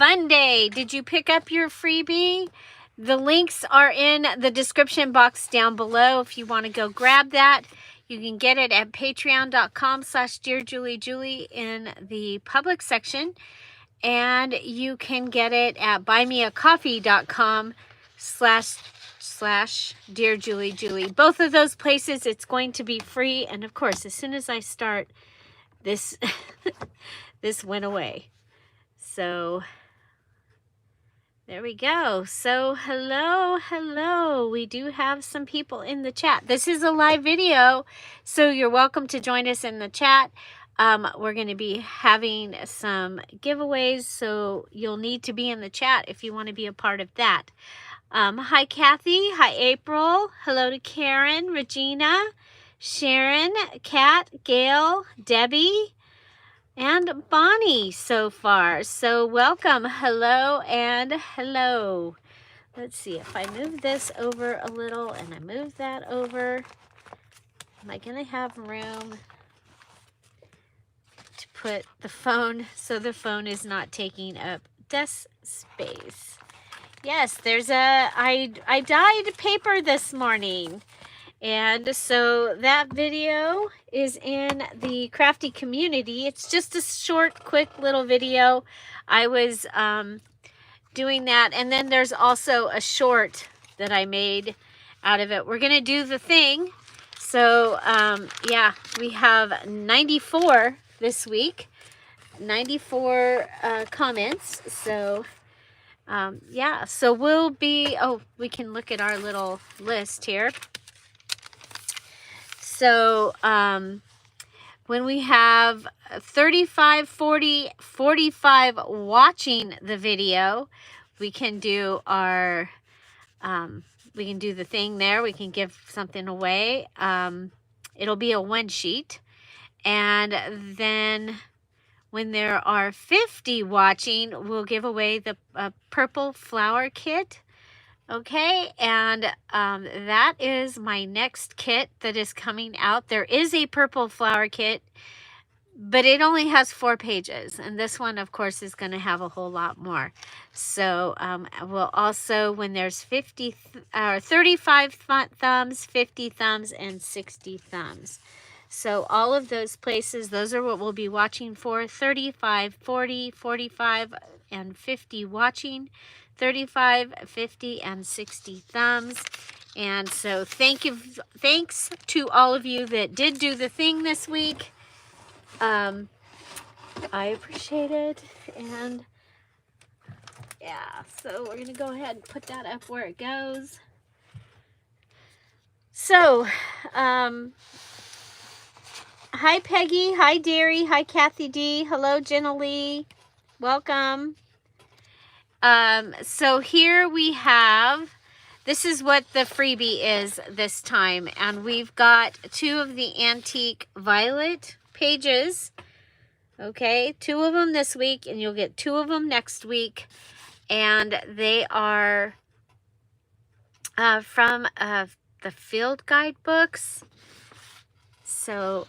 Funday. Did you pick up your freebie? The links are in the description box down below. If you want to go grab that, you can get it at patreon.com/DearJulieJulie in the public section. And you can get it at buymeacoffee.com/DearJulieJulie. Both of those places, it's going to be free. And of course, as soon as I start, this, this went away. So there we go. So hello. We do have some people in the chat. This is a live video, so you're welcome to join us in the chat. We're going to be having some giveaways, so you'll need to be in the chat if you want to be a part of that. Hi, Kathy. Hi, April. Hello to Karen, Regina, Sharon, Kat, Gail, Debbie, and Bonnie so far. So welcome. Hello and hello. Let's see if I move this over a little and I move that over. Am I going to have room to put the phone so the phone is not taking up desk space? Yes, there's I dyed paper this morning. And so that video is in the crafty community. It's just a short, quick little video. I was doing that. And then there's also a short that I made out of it. We're going to do the thing. So, yeah, we have 94 this week. 94 comments. So, yeah, so we'll be, oh, we can look at our little list here. So when we have 35, 40, 45 watching the video, we can do our, we can do the thing there. We can give something away. It'll be a one sheet. And then when there are 50 watching, we'll give away the purple flower kit. Okay, and that is my next kit that is coming out. There is a purple flower kit, but it only has 4 pages. And this one, of course, is going to have a whole lot more. So we'll also, when there's 35 thumbs, 50 thumbs, and 60 thumbs. So all of those places, those are what we'll be watching for. 35, 40, 45, and 50 watching. 35, 50, and 60 thumbs. And so thanks to all of you that did do the thing this week. I appreciate it. And yeah, so we're gonna go ahead and put that up where it goes. So hi Peggy, hi Derry, hi Kathy D, hello Jenna Lee, welcome. So here we have, this is what the freebie is this time. And we've got 2 of the antique violet pages. Okay, 2 of them this week, and you'll get 2 of them next week. And they are from the field guide books. So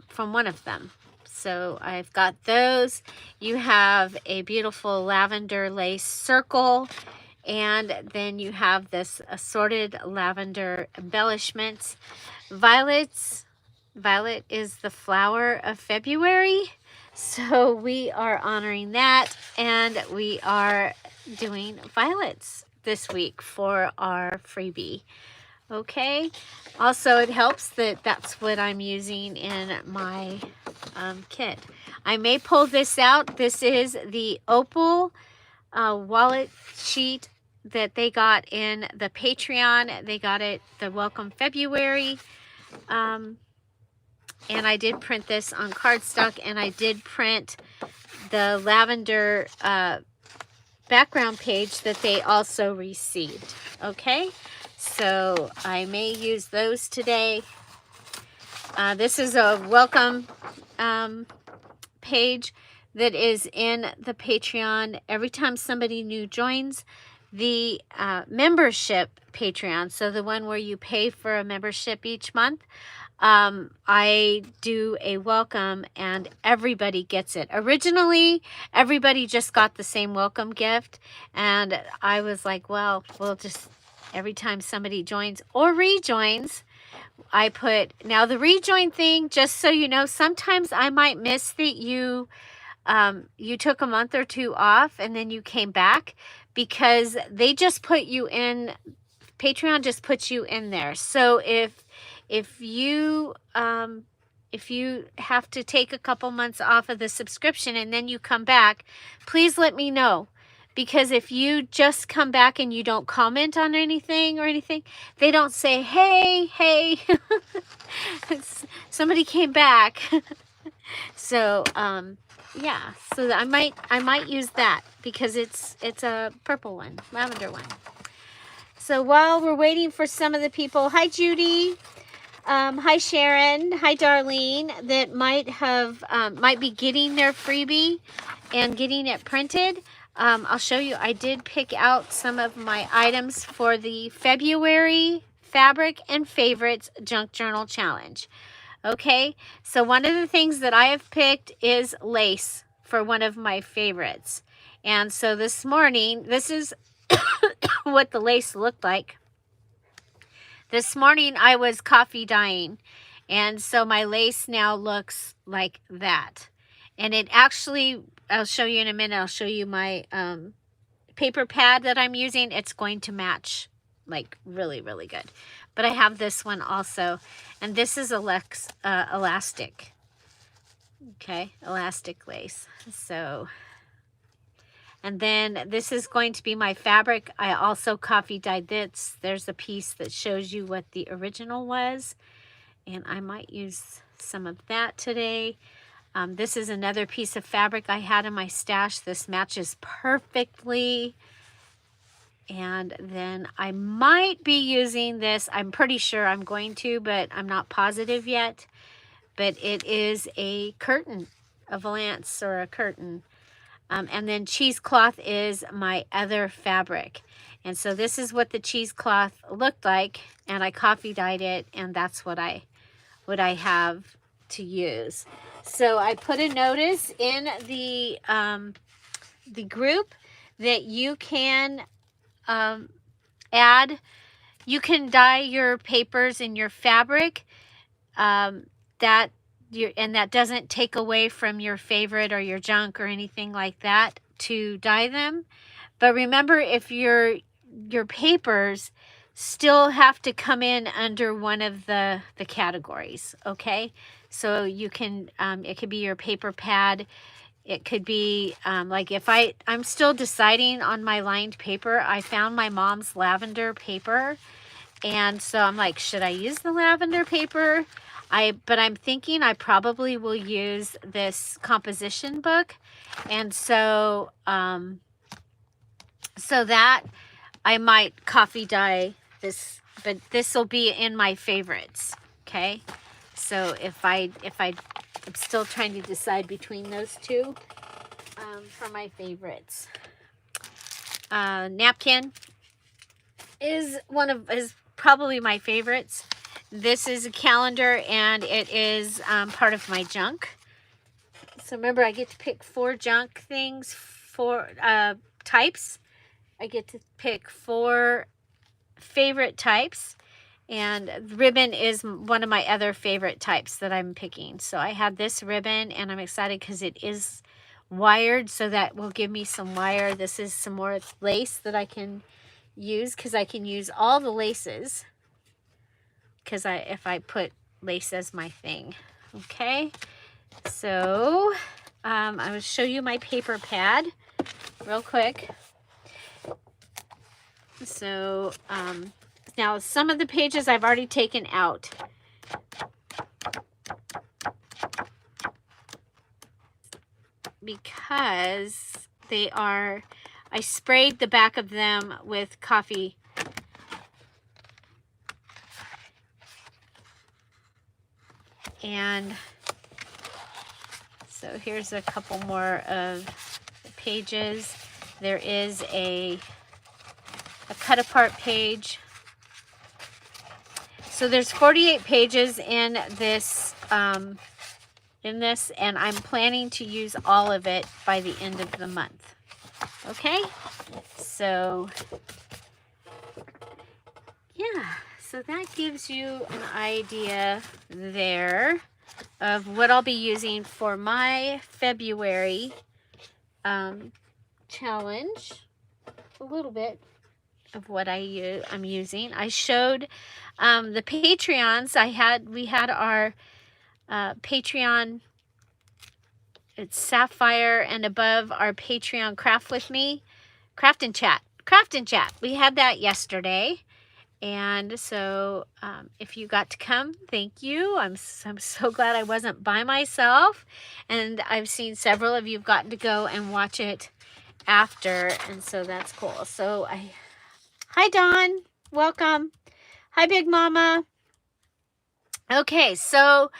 from one of them. So I've got those. You have a beautiful lavender lace circle. And then you have this assorted lavender embellishments. Violet is the flower of February. So we are honoring that. And we are doing violets this week for our freebie. Okay, also it helps that that's what I'm using in my kit. I may pull this out. This is the opal wallet sheet that they got in the Patreon. They got it the Welcome February. And I did print this on cardstock, and I did print the lavender background page that they also received. Okay. So I may use those today. This is a welcome page that is in the Patreon. Every time somebody new joins the membership Patreon, so the one where you pay for a membership each month, I do a welcome and everybody gets it. Originally, everybody just got the same welcome gift. And I was like, well, we'll just, every time somebody joins or rejoins, I put, now the rejoin thing, just so you know, sometimes I might miss that you took a month or two off and then you came back, because they just put you in, Patreon just puts you in there. So if you have to take a couple months off of the subscription and then you come back, please let me know. Because if you just come back and you don't comment on anything or anything, they don't say, hey, somebody came back. So, yeah, so I might use that because it's a purple one, lavender one. So while we're waiting for some of the people, hi Judy, hi Sharon, hi Darlene, that might be getting their freebie and getting it printed. I'll show you. I did pick out some of my items for the February Fabric and Favorites Junk Journal Challenge. Okay, so one of the things that I have picked is lace for one of my favorites. And so this morning, this is what the lace looked like. This morning I was coffee dyeing, and so my lace now looks like that. And it actually, I'll show you in a minute, I'll show you my paper pad that I'm using. It's going to match like really, really good. But I have this one also, and this is elastic. Okay, elastic lace. So, and then this is going to be my fabric. I also coffee dyed this. There's a piece that shows you what the original was, and I might use some of that today. This is another piece of fabric I had in my stash. This matches perfectly. And then I might be using this. I'm pretty sure I'm going to, but I'm not positive yet. But it is a curtain, a valance or a curtain. And then cheesecloth is my other fabric. And so this is what the cheesecloth looked like. And I coffee dyed it, and that's what I have to use. So I put a notice in the group that you can you can dye your papers and your fabric, and that doesn't take away from your favorite or your junk or anything like that to dye them. But remember, if your papers still have to come in under one of the categories, okay? So you can, it could be your paper pad. It could be like if I'm still deciding on my lined paper. I found my mom's lavender paper, and so I'm like, should I use the lavender paper? But I'm thinking I probably will use this composition book, and so so that I might coffee dye this, but this will be in my favorites. Okay, so if I'm still trying to decide between those two for my favorites. Napkin is probably my favorites. This is a calendar, and it is part of my junk. So remember, I get to pick 4 junk things, 4 types. I get to pick 4 favorite types. And ribbon is one of my other favorite types that I'm picking. So I have this ribbon, and I'm excited because it is wired, so that will give me some wire. This is some more lace that I can use, because I can use all the laces, because if I put lace as my thing. Okay, so I will show you my paper pad real quick. So now some of the pages I've already taken out. Because I sprayed the back of them with coffee. And so here's a couple more of the pages. There is a cut apart page. So there's 48 pages in this, and I'm planning to use all of it by the end of the month. Okay, so yeah, so that gives you an idea there of what I'll be using for my February challenge. A little bit of what I'm using. I showed the Patreons. We had our Patreon. It's Sapphire and above our Patreon Craft with Me, Craft and Chat. We had that yesterday. And so if you got to come, thank you. I'm so glad I wasn't by myself. And I've seen several of you have gotten to go and watch it after. And so that's cool. So hi, Dawn. Welcome. Hi, Big Mama. Okay, so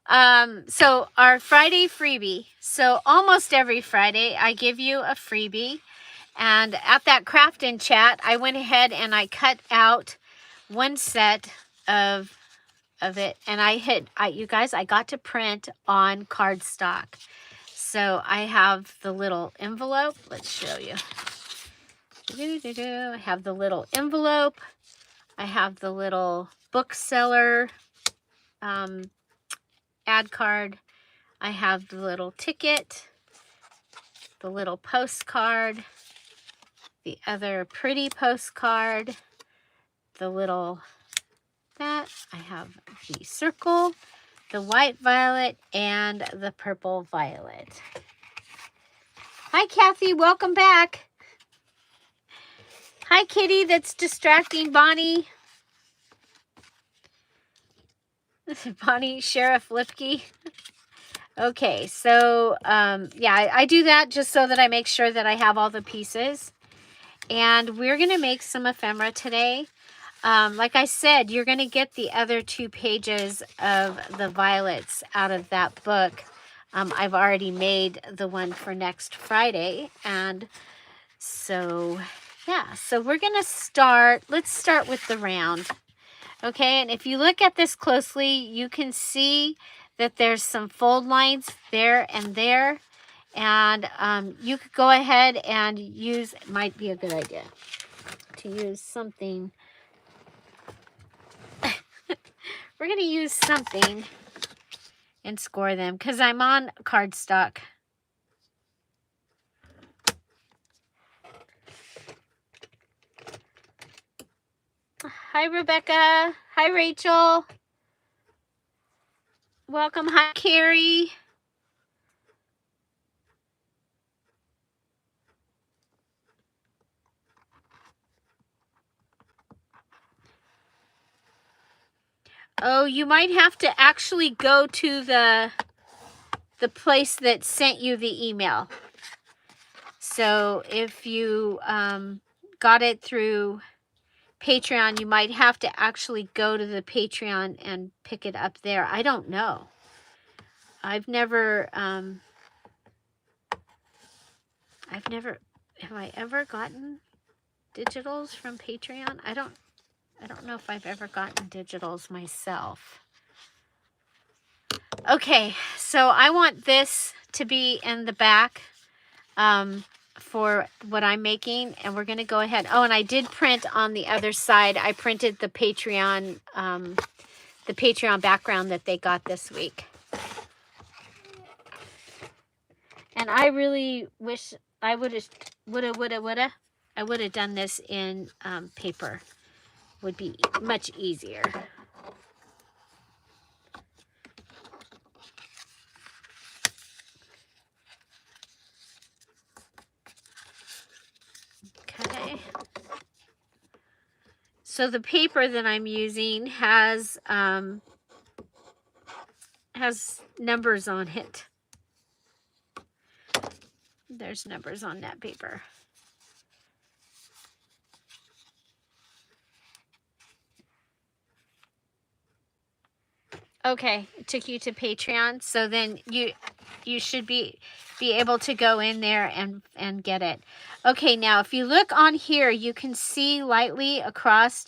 our Friday freebie. So almost every Friday, I give you a freebie. And at that craft and chat, I went ahead and I cut out one set of it. And you guys, I got to print on cardstock. So I have the little envelope. Let's show you. I have the little envelope. I have the little bookseller ad card. I have the little ticket, the little postcard, the other pretty postcard, the little that. I have the circle, the white violet, and the purple violet. Hi, Kathy. Welcome back. Hi, Kitty. That's distracting Bonnie. Bonnie, Sheriff Lipke. Okay, so yeah, I do that just so that I make sure that I have all the pieces. And we're going to make some ephemera today. Like I said, you're going to get the other 2 pages of the violets out of that book. I've already made the one for next Friday. And so, yeah, so we're going to start. Let's start with the round. Okay, and if you look at this closely, you can see that there's some fold lines there and there. And you could go ahead and use, it might be a good idea to use something. We're going to use something and score them because I'm on cardstock. Hi, Rebecca. Hi, Rachel. Welcome. Hi, Carrie. Oh, you might have to actually go to the place that sent you the email. So if you got it through Patreon, you might have to actually go to the Patreon and pick it up there. I don't know. I've never, have I ever gotten digitals from Patreon? I don't know if I've ever gotten digitals myself. Okay, so I want this to be in the back for what I'm making, and we're going to go ahead. Oh, and I did print on the other side. I printed the Patreon background that they got this week. And I really wish I would have done this in paper. Would be much easier. Okay. So the paper that I'm using has numbers on it. There's numbers on that paper. Okay, it took you to Patreon, so then you should be able to go in there and get it. Okay, now if you look on here, you can see lightly across,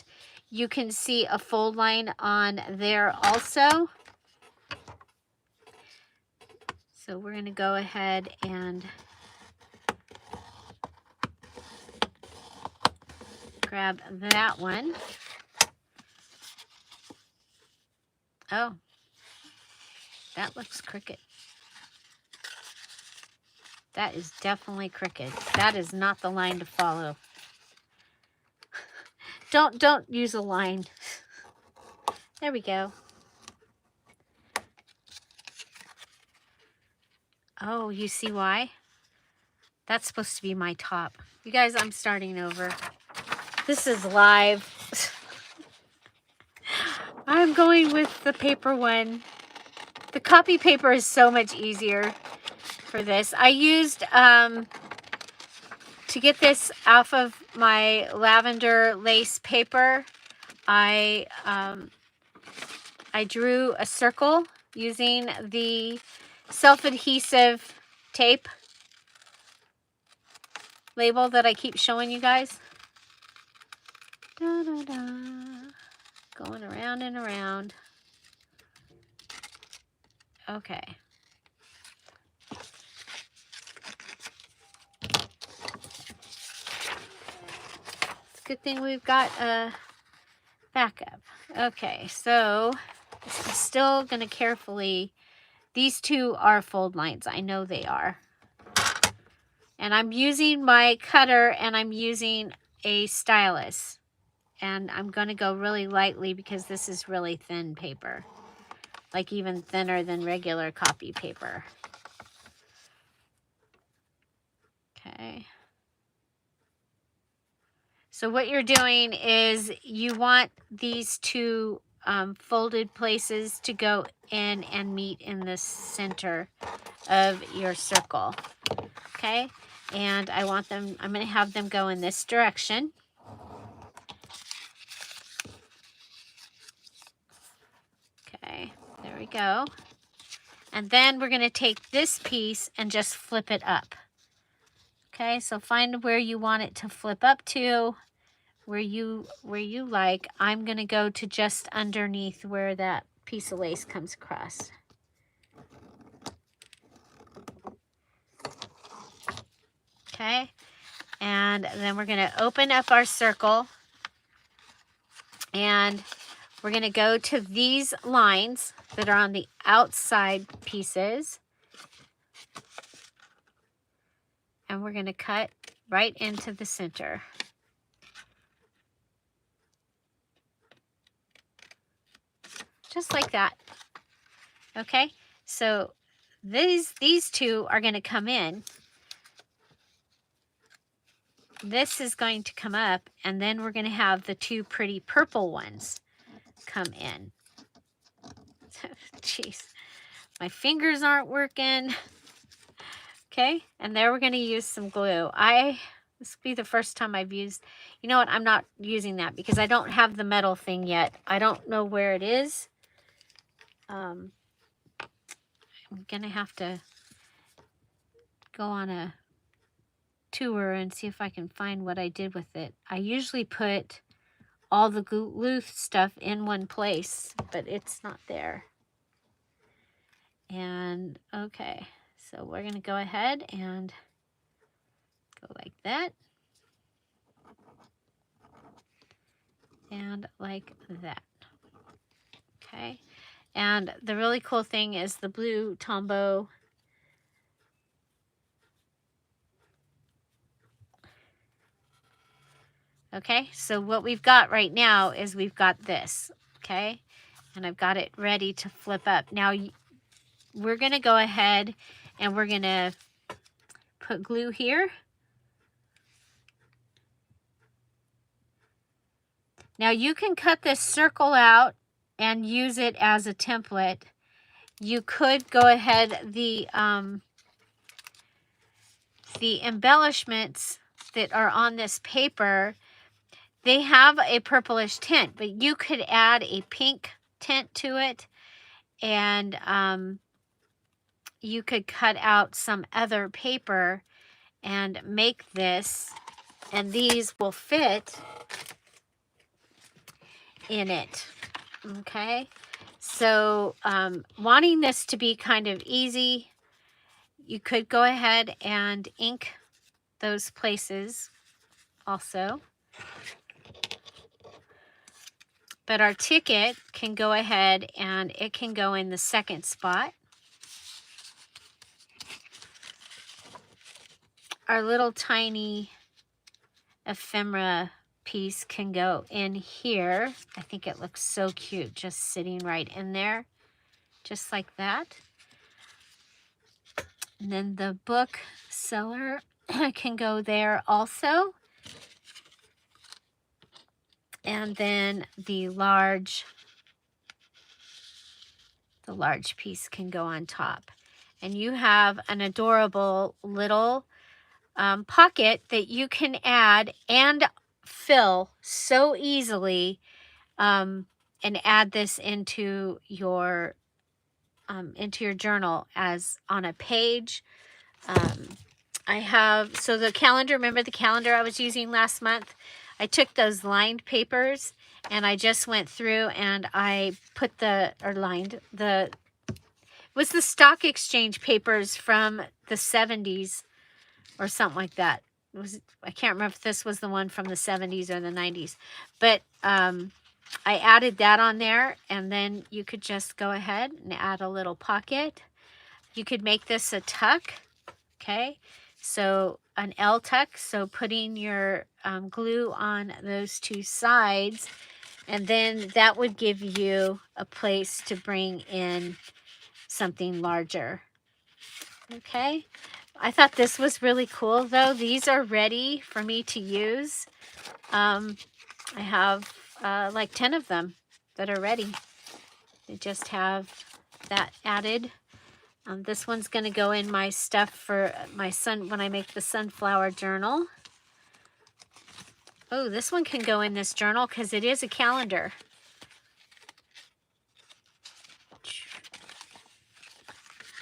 you can see a fold line on there also. So we're going to go ahead and grab that one. Oh, that looks crooked. That is definitely crooked. That is not the line to follow. Don't use a line. There we go. Oh, you see why? That's supposed to be my top. You guys, I'm starting over. This is live. I'm going with the paper one. The copy paper is so much easier for this. I used, to get this off of my lavender lace paper, I drew a circle using the self-adhesive tape label that I keep showing you guys. Da, da, da. Going around and around. Okay. It's a good thing we've got a backup. Okay, so I'm still going to carefully... These two are fold lines. I know they are. And I'm using my cutter and I'm using a stylus. And I'm going to go really lightly because this is really thin paper. Like even thinner than regular copy paper. Okay. So what you're doing is you want these two folded places to go in and meet in the center of your circle. Okay. And I want them, I'm going to have them go in this direction. Okay, there we go. And then we're going to take this piece and just flip it up. Okay, so find where you want it to flip up to, where you like. I'm going to go to just underneath where that piece of lace comes across. Okay, and then we're going to open up our circle and we're going to go to these lines that are on the outside pieces. And we're going to cut right into the center. Just like that. Okay, so these two are going to come in. This is going to come up, and then we're going to have the two pretty purple ones come in. Jeez, my fingers aren't working. Okay, and there we're going to use some glue. This will be the first time I've used, you know what, I'm not using that because I don't have the metal thing yet. I don't know where it is. I'm going to have to go on a tour and see if I can find what I did with it. I usually put all the glue stuff in one place, but it's not there. And okay, so we're going to go ahead and go like that. And like that. Okay. And the really cool thing is the blue Tombow okay, so what we've got right now is we've got this, okay? And I've got it ready to flip up. Now, we're going to go ahead and we're going to put glue here. Now, you can cut this circle out and use it as a template. You could go ahead, the embellishments that are on this paper, they have a purplish tint, but you could add a pink tint to it, and you could cut out some other paper and make this, and these will fit in it. Okay, so wanting this to be kind of easy, you could go ahead and ink those places also. But our ticket can go ahead and it can go in the second spot. Our little tiny ephemera piece can go in here. I think it looks so cute just sitting right in there, just like that. And then the book seller can go there also. And then the large piece can go on top. And you have an adorable little pocket that you can add and fill so easily, and add this into your journal as on a page. I have, so the calendar, remember the calendar I was using last month? I took those lined papers and I just went through and I put it was the stock exchange papers from the 70s or something like that. I can't remember if this was the one from the 70s or the 90s, but I added that on there, and then you could just go ahead and add a little pocket. You could make this a tuck, okay? So an L tuck, so putting your glue on those two sides, and then that would give you a place to bring in something larger, okay? I thought this was really cool though. These are ready for me to use. I have like 10 of them that are ready. They just have that added. This one's going to go in my stuff for my son when I make the sunflower journal. Oh, this one can go in this journal because it is a calendar.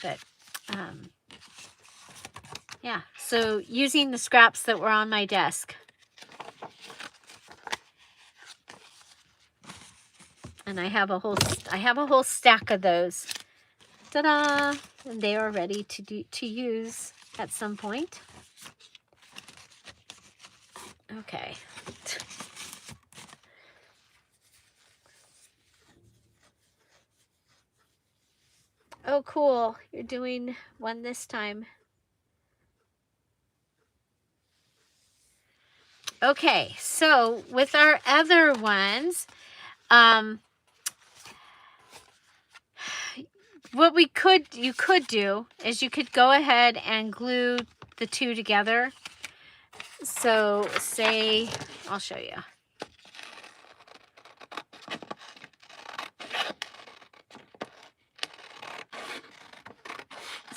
But yeah, so using the scraps that were on my desk. And I have a whole stack of those. Ta-da! And they are ready to use at some point. Okay. Oh, cool. You're doing one this time. Okay, so with our other ones, what you could do is you could go ahead and glue the two together. So say, I'll show you.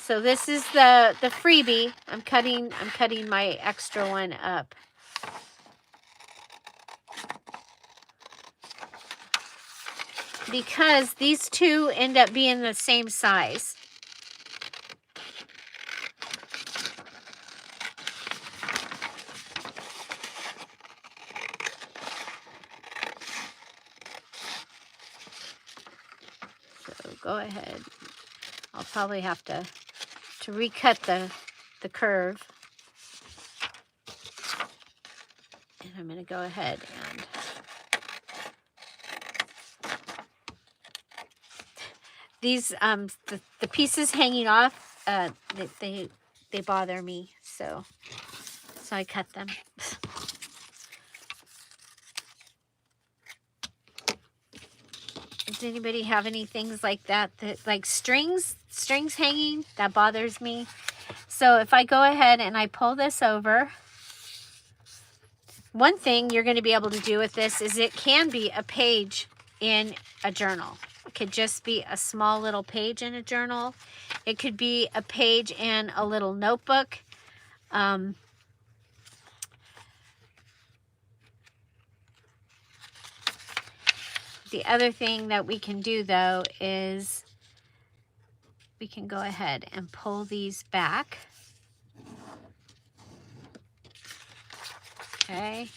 So this is the freebie. I'm cutting my extra one up. Because these two end up being the same size. So go ahead. I'll probably have to recut the curve. And I'm going to go ahead and these the pieces hanging off, they bother me, so I cut them. Does anybody have any things like that like strings hanging? That bothers me. So if I go ahead and I pull this over, one thing you're going to be able to do with this is it can be a page in a journal. It could just be a small little page in a journal. It could be a page in a little notebook. The other thing that we can do though is we can go ahead and pull these back. Okay.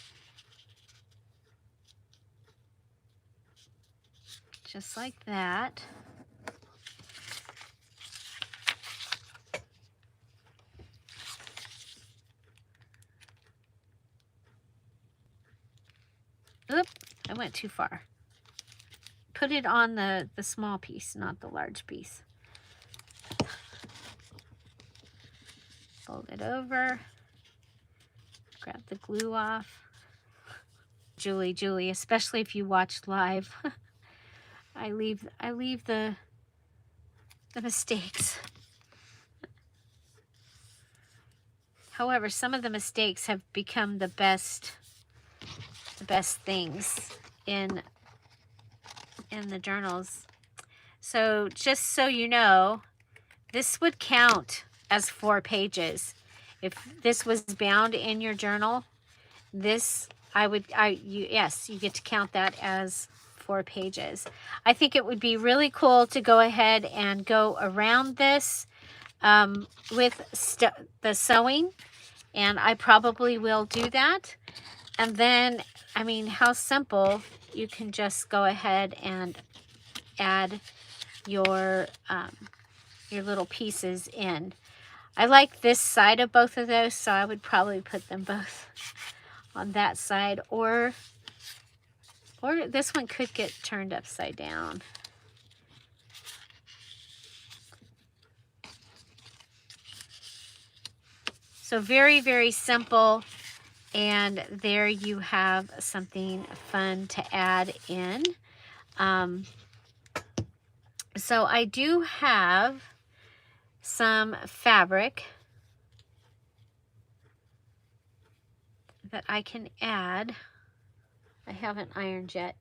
just like that. Oop, I went too far. Put it on the small piece, not the large piece. Fold it over. Grab the glue off. Julie, especially if you watch live. I leave the mistakes. However, some of the mistakes have become the best things in the journals. So just so you know, this would count as 4 pages. If this was bound in your journal, this yes, you get to count that as 4 pages. I think it would be really cool to go ahead and go around this with the sewing, and I probably will do that. And then, I mean, how simple, you can just go ahead and add your little pieces in. I like this side of both of those, so I would probably put them both on that side, or this one could get turned upside down. So very, very simple. And there you have something fun to add in. So I do have some fabric that I can add. I haven't ironed yet.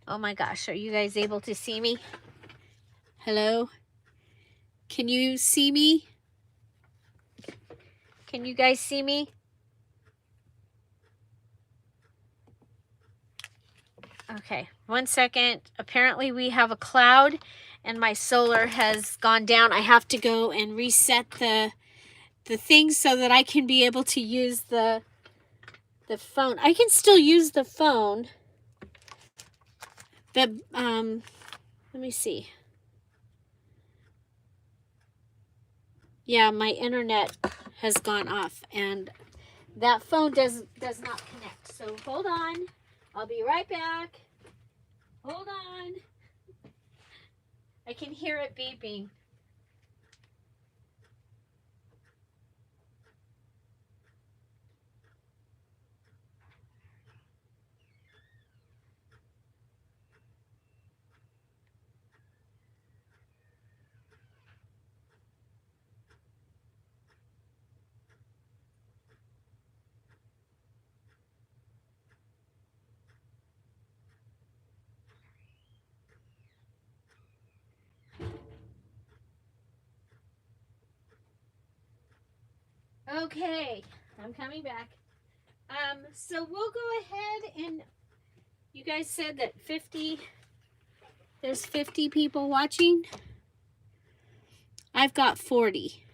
Oh my gosh, are you guys able to see me? Hello? Can you see me? Can you guys see me? Okay, 1 second. Apparently we have a cloud and my solar has gone down. I have to go and reset the thing so that I can be able to use the phone. I can still use the phone. But let me see. Yeah, my internet has gone off and that phone does not connect. So hold on. I'll be right back. Hold on. I can hear it beeping. Okay, I'm coming back. So we'll go ahead and you guys said that there's 50 people watching. I've got 40.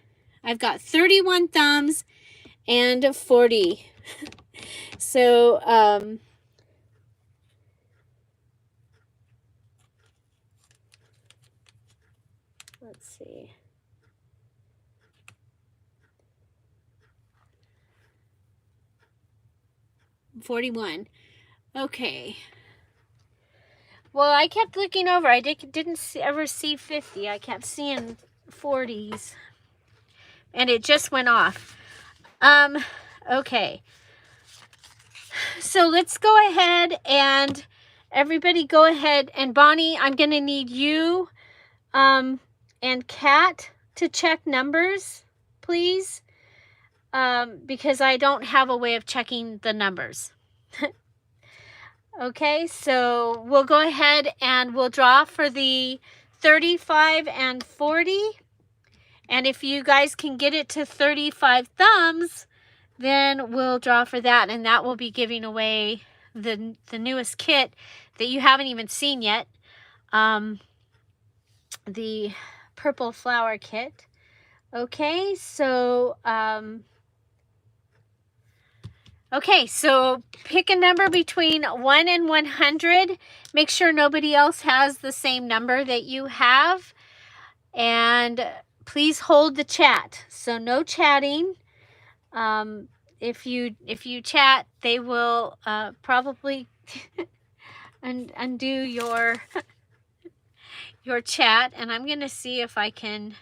I've got 31 thumbs and 40. So, let's see. $41. Okay. Well, I kept looking over. I didn't ever see 50. I kept seeing 40s. And it just went off. Okay. So let's go ahead and everybody go ahead. And Bonnie, I'm going to need you and Kat to check numbers, please. Because I don't have a way of checking the numbers. Okay, so we'll go ahead and we'll draw for the 35 and 40. And if you guys can get it to 35 thumbs, then we'll draw for that. And that will be giving away the newest kit that you haven't even seen yet. The purple flower kit. Okay, so okay, so pick a number between 1 and 100. Make sure nobody else has the same number that you have. And please hold the chat. So no chatting. If you chat, they will probably undo your chat. And I'm going to see if I can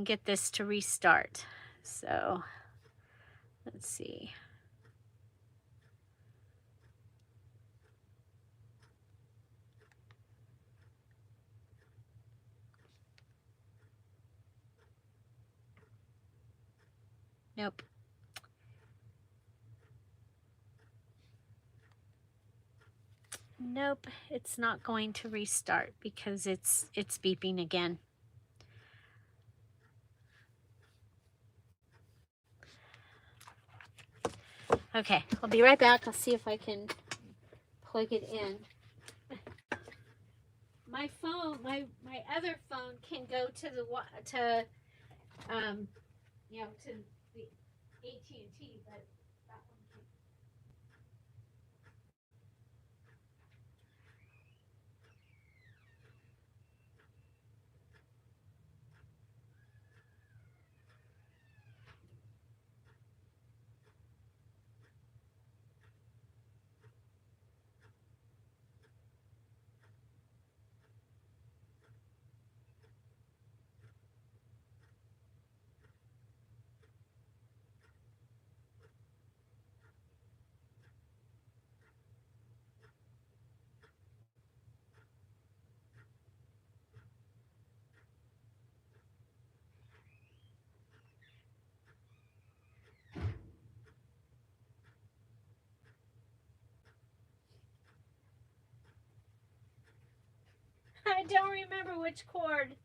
get this to restart. So let's see. Nope. Nope, it's not going to restart because it's beeping again. Okay, I'll be right back. I'll see if I can plug it in. My phone, my other phone can go to the you know, to the AT&T, but that one can't. I don't remember which cord.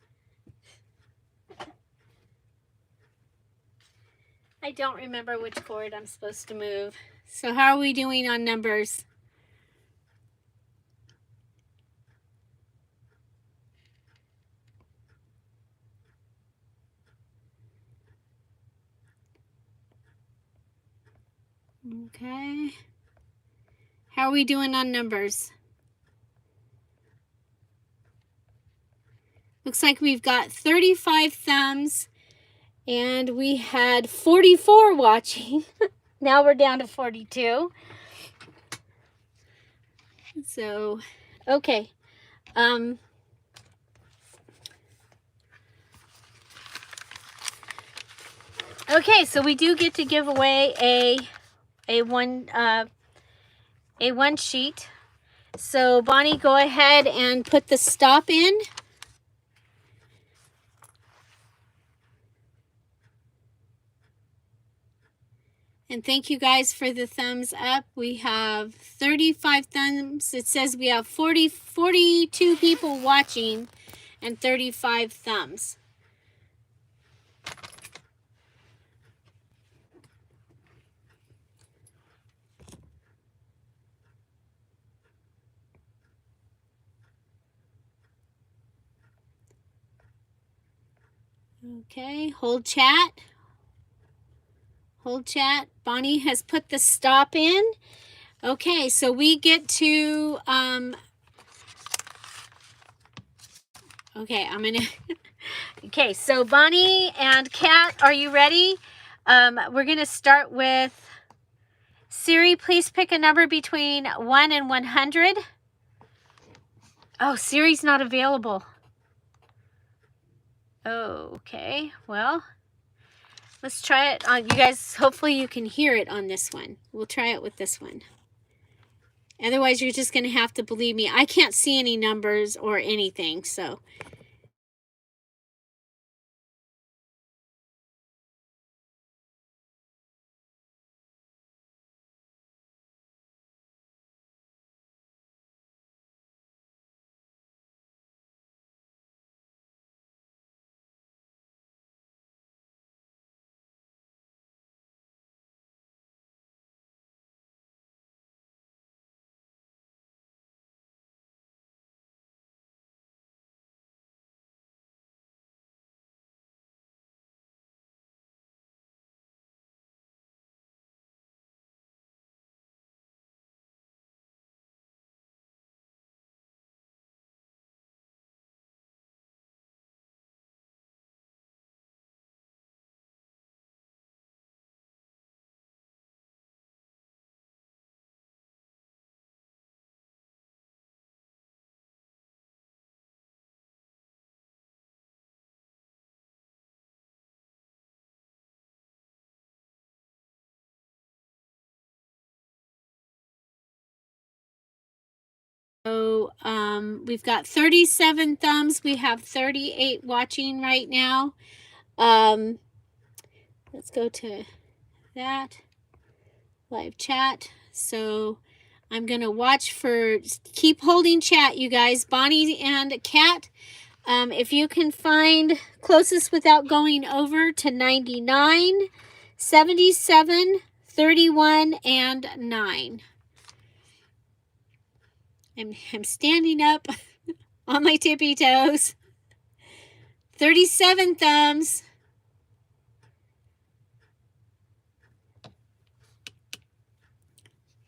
I don't remember which cord I'm supposed to move. So how are we doing on numbers? Okay. How are we doing on numbers? Looks like we've got 35 thumbs and we had 44 watching. Now we're down to 42. So, okay. Okay, so we do get to give away a one sheet. So Bonnie, go ahead and put the stop in. And thank you guys for the thumbs up. We have 35 thumbs. It says we have 42 people watching and 35 thumbs. Okay, hold chat. Hold chat. Bonnie has put the stop in. Okay, so we get to, okay, I'm gonna, okay, so Bonnie and Kat, are you ready? We're gonna start with Siri, please pick a number between 1 and 100. Oh, Siri's not available. Okay, well, let's try it on, you guys, hopefully you can hear it on this one. We'll try it with this one. Otherwise, you're just going to have to believe me. I can't see any numbers or anything, so We've got 37 thumbs. We have 38 watching right now. Let's go to that live chat. So I'm going to watch for, keep holding chat, you guys. Bonnie and Kat, if you can find closest without going over to 99, 77, 31, and 9. I'm standing up on my tippy toes. 37 thumbs.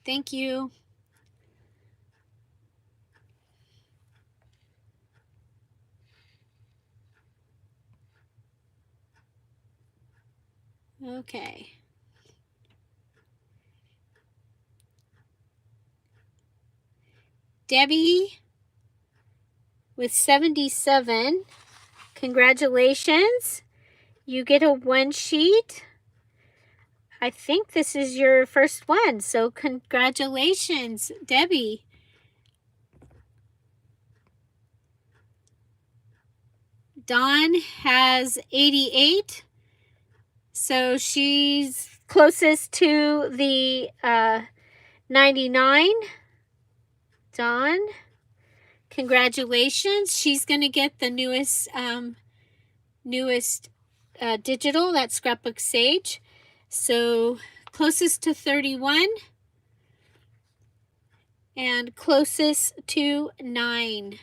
Thank you. Okay. Debbie with 77. Congratulations. You get a 1 sheet. I think this is your first one, so congratulations, Debbie. Dawn has 88, so she's closest to the 99. Dawn, congratulations. She's going to get the newest digital, that's Scrapbook Sage. So closest to 31 and closest to 9.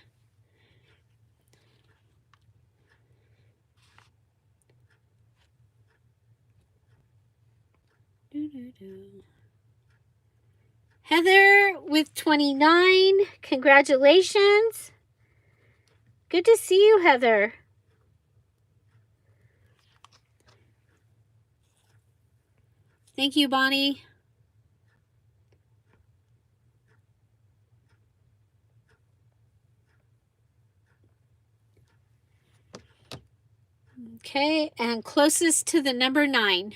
Heather with 29. Congratulations. Good to see you, Heather. Thank you, Bonnie. Okay, and closest to the number 9.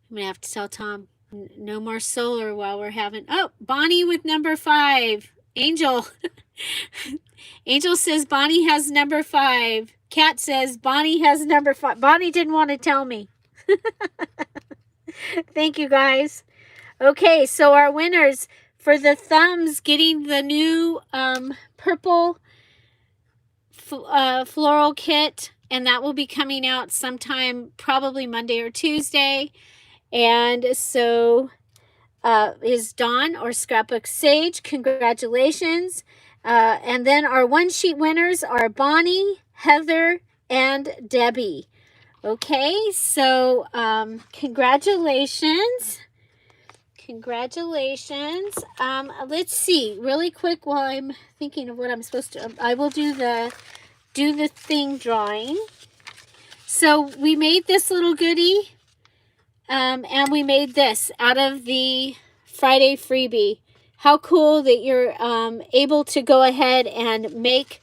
I'm going to have to tell Tom, no more solar while we're having... Oh, Bonnie with number 5. Angel. Angel says Bonnie has number 5. Kat says Bonnie has number 5. Bonnie didn't want to tell me. Thank you, guys. Okay, so our winners for the thumbs getting the new purple floral kit, and that will be coming out sometime probably Monday or Tuesday. And so is Dawn or Scrapbook Sage. Congratulations. And then our 1 sheet winners are Bonnie, Heather, and Debbie. Okay, so congratulations. Congratulations. Let's see really quick while I'm thinking of what I'm supposed to. I will do the thing drawing. So we made this little goodie. And we made this out of the Friday freebie. How cool that you're able to go ahead and make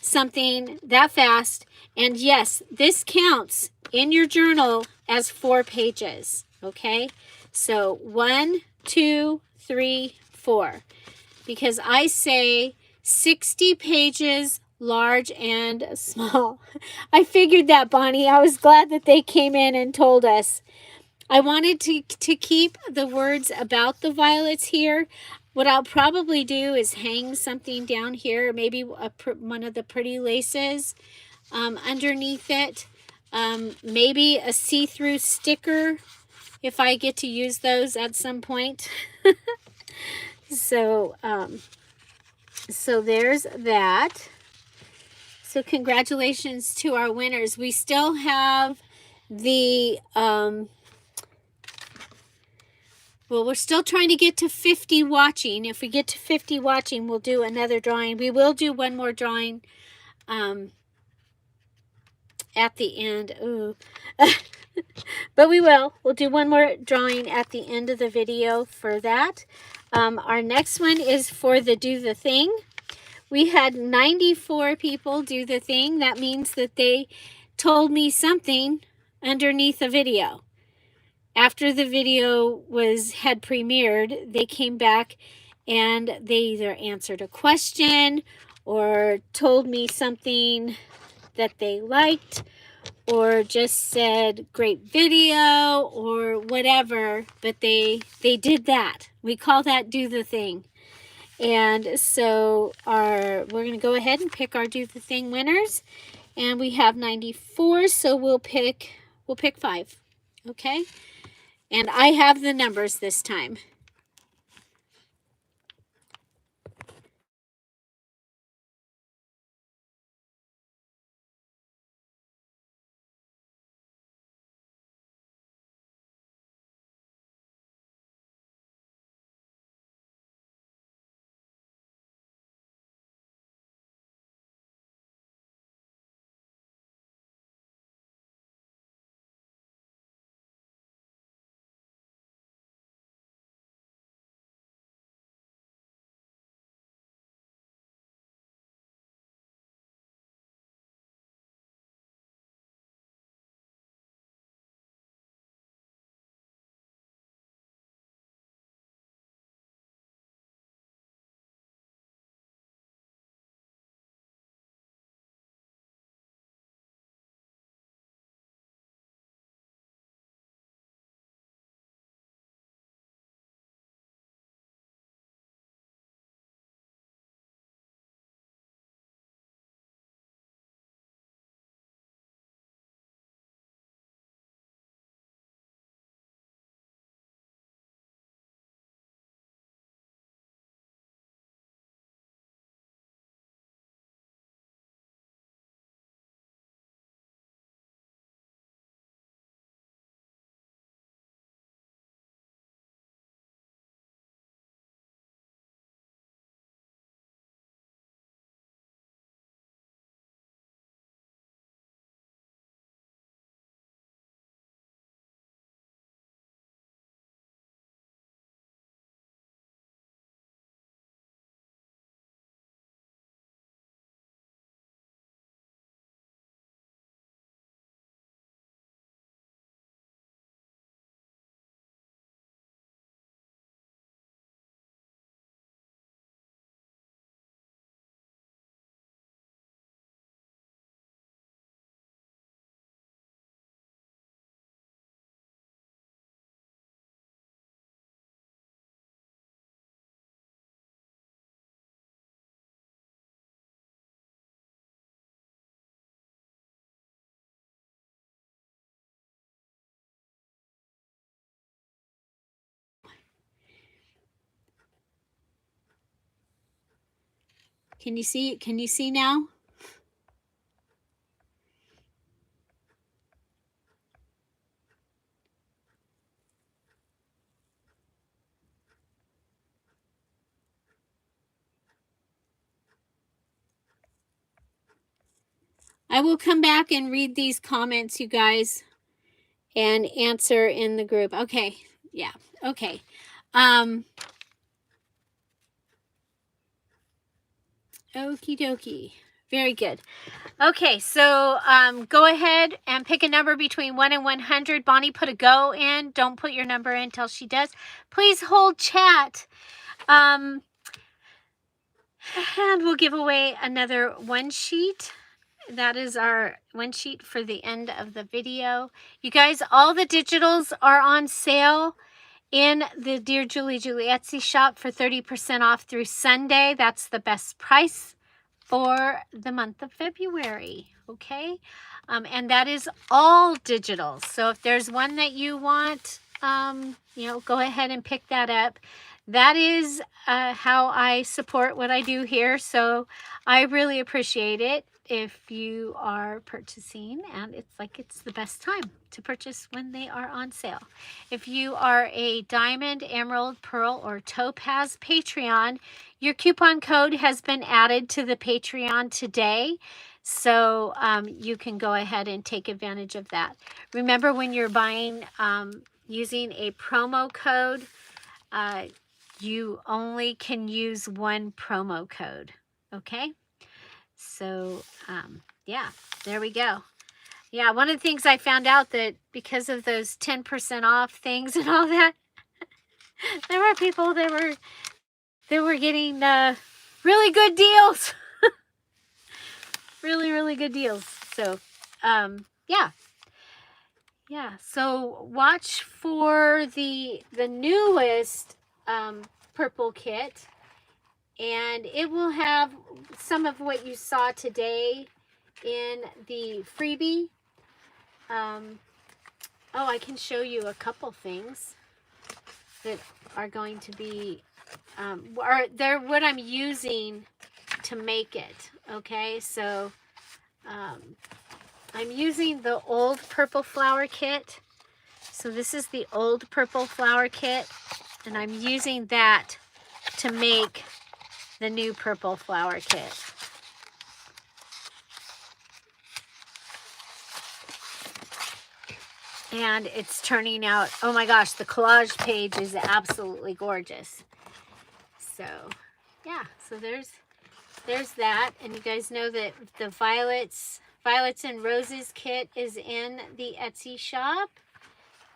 something that fast. And yes, this counts in your journal as 4 pages. Okay, so 1, 2, 3, 4. Because I say 60 pages, large and small. I figured that, Bonnie. I was glad that they came in and told us. I wanted to keep the words about the violets here. What I'll probably do is hang something down here, maybe one of the pretty laces underneath it. Maybe a see-through sticker if I get to use those at some point. So there's that. So congratulations to our winners. We still have the... well, we're still trying to get to 50 watching. If we get to 50 watching, we'll do another drawing. We will do one more drawing at the end. Ooh. But we will. We'll do one more drawing at the end of the video for that. Our next one is for the Do the Thing. We had 94 people do the thing. That means that they told me something underneath a video. After the video had premiered, they came back and they either answered a question or told me something that they liked or just said great video or whatever, but they did that. We call that do the thing. And so we're going to go ahead and pick our do the thing winners, and we have 94, so we'll pick 5. Okay? And I have the numbers this time. Can you see? Can you see now? I will come back and read these comments, you guys, and answer in the group. Okay. Yeah. Okay. Okie dokie. Very good. Okay, so go ahead and pick a number between 1 and 100. Bonnie, put a go in. Don't put your number in until she does. Please hold chat. And we'll give away another one sheet. That is our one sheet for the end of the video. You guys, all the digitals are on sale in the Dear Julie Etsy shop for 30% off through Sunday. That's the best price for the month of February. Okay, and that is all digital. So if there's one that you want, go ahead and pick that up. That is how I support what I do here. So I really appreciate it if you are purchasing, and it's the best time to purchase when they are on sale. If you are a diamond, emerald, pearl, or topaz Patreon, your coupon code has been added to the Patreon today. So you can go ahead and take advantage of that. Remember, when you're buying using a promo code, you only can use one promo code. Okay, so yeah, there we go. Yeah, one of the things I found out that because of those 10% off things and all that, there were people that were getting really good deals. Really, really good deals. So, yeah. Yeah, so watch for the newest purple kit, and it will have some of what you saw today in the freebie. Oh, I can show you a couple things that are going to be, they're what I'm using to make it. Okay, so I'm using the old purple flower kit. So this is the old purple flower kit, and I'm using that to make the new purple flower kit. And it's turning out, oh my gosh, the collage page is absolutely gorgeous. So yeah, so there's that. And you guys know that the Violets and Roses kit is in the Etsy shop.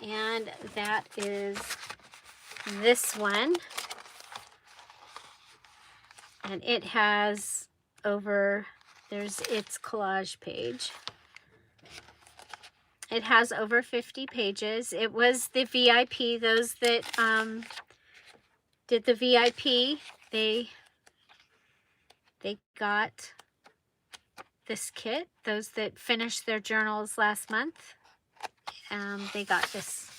And that is this one. And it has there's its collage page. It has over 50 pages. It was the VIP. Those that did the VIP, they got this kit. Those that finished their journals last month, they got this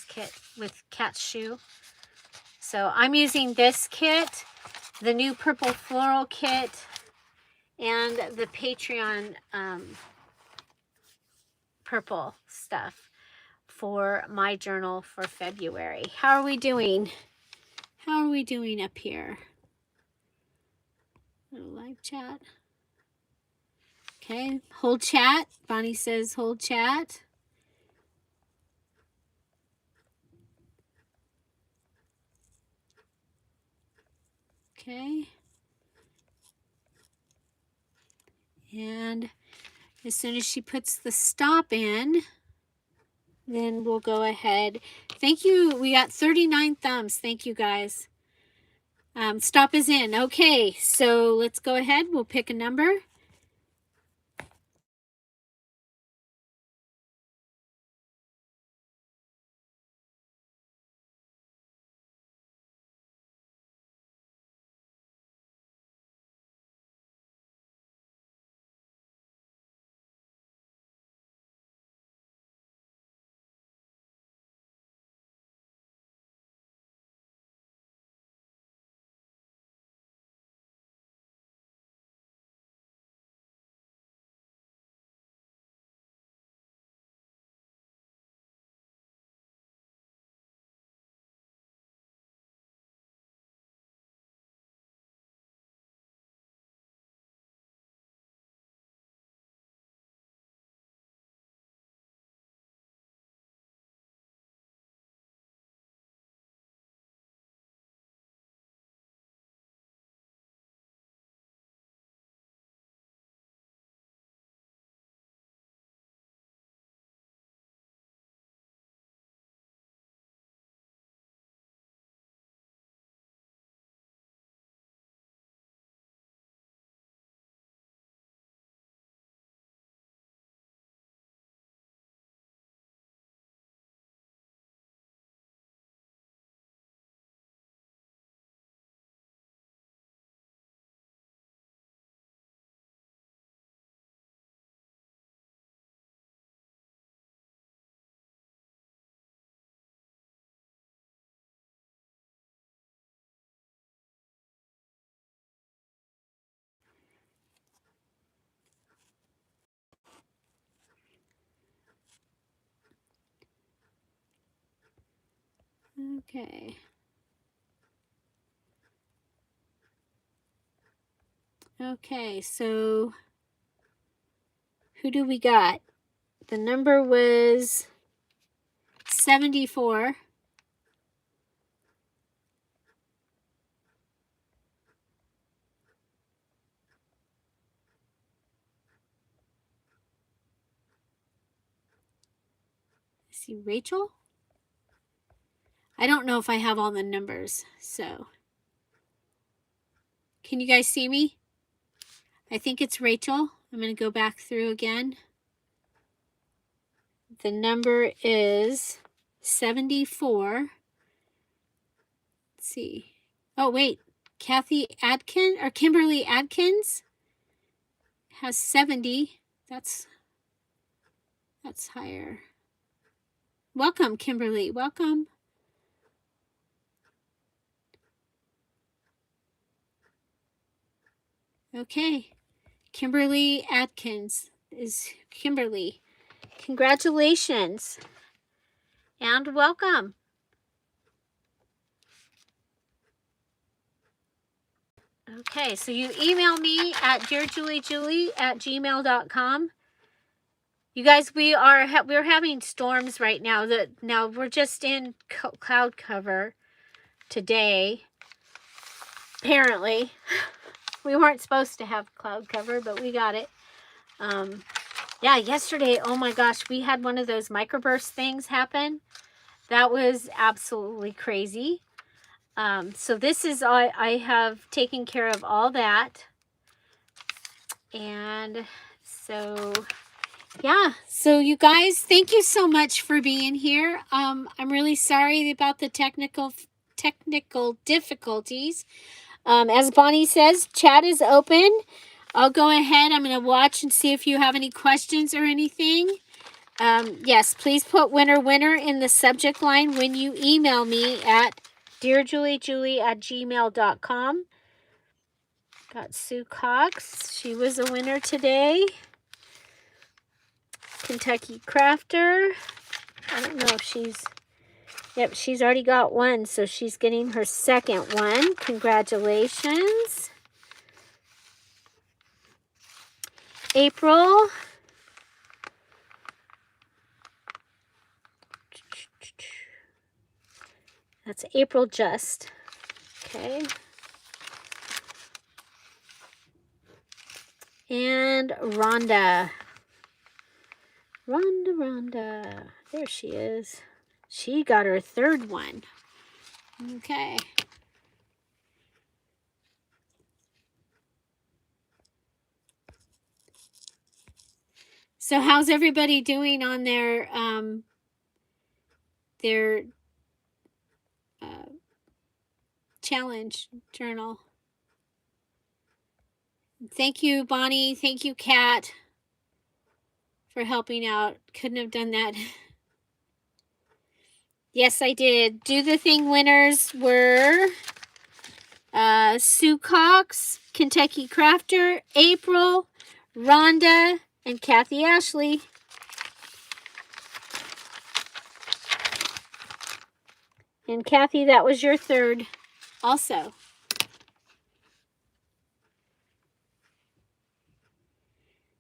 kit with Cat's Shoe. So I'm using this kit, the new purple floral kit, and the Patreon purple stuff for my journal for February. How are we doing? How are we doing up here? Live chat. Okay, hold chat. Bonnie says hold chat. Okay. And as soon as she puts the stop in, then we'll go ahead. Thank you. We got 39 thumbs. Thank you, guys. Stop is in. Okay, so let's go ahead. We'll pick a number. Okay. Okay, so who do we got? The number was 74. see, Rachel? I don't know if I have all the numbers, so. Can you guys see me? I think it's Rachel. I'm going to go back through again. The number is 74. Let's see. Oh, wait. Kathy Adkins or Kimberly Adkins has 70. That's higher. Welcome, Kimberly. Welcome. Okay. Kimberly Adkins is Kimberly. Congratulations and welcome. Okay, so you email me at dearjuliejulie@gmail.com. You guys, we're having storms right now. Now we're just in cloud cover today. Apparently, we weren't supposed to have cloud cover, but we got it. Yeah, yesterday, oh my gosh, we had one of those microburst things happen. That was absolutely crazy. So this is all, I have taken care of all that. And so, yeah. So you guys, thank you so much for being here. I'm really sorry about the technical difficulties. As Bonnie says, chat is open. I'll go ahead. I'm going to watch and see if you have any questions or anything. Yes, please put winner winner in the subject line when you email me at dearjuliejulie@gmail.com. Got Sue Cox. She was a winner today. Kentucky Crafter. I don't know if she's... Yep, she's already got one, so she's getting her second one. Congratulations. April. That's April Just. Okay. And Rhonda. Rhonda. There she is. She got her third one. Okay. So how's everybody doing on their challenge journal? Thank you, Bonnie. Thank you, Kat, for helping out. Couldn't have done that. Yes, I did. Do the Thing winners were Sue Cox, Kentucky Crafter, April, Rhonda, and Kathy Ashley. And Kathy, that was your third also.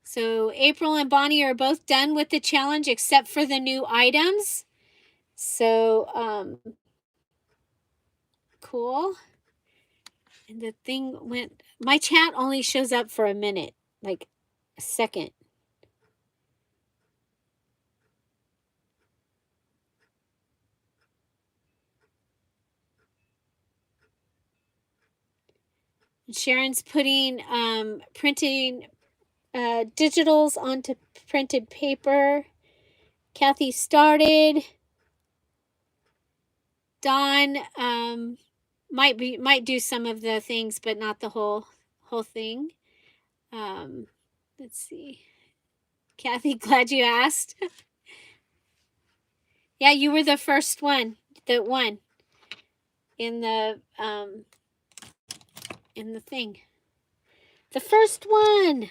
So April and Bonnie are both done with the challenge except for the new items. So, cool. And the thing went, my chat only shows up for a minute, like a second. Sharon's putting, printing digitals onto printed paper. Kathy started. Dawn might do some of the things, but not the whole thing. Let's see. Kathy, glad you asked. Yeah, you were the first one that won in the thing. The first one.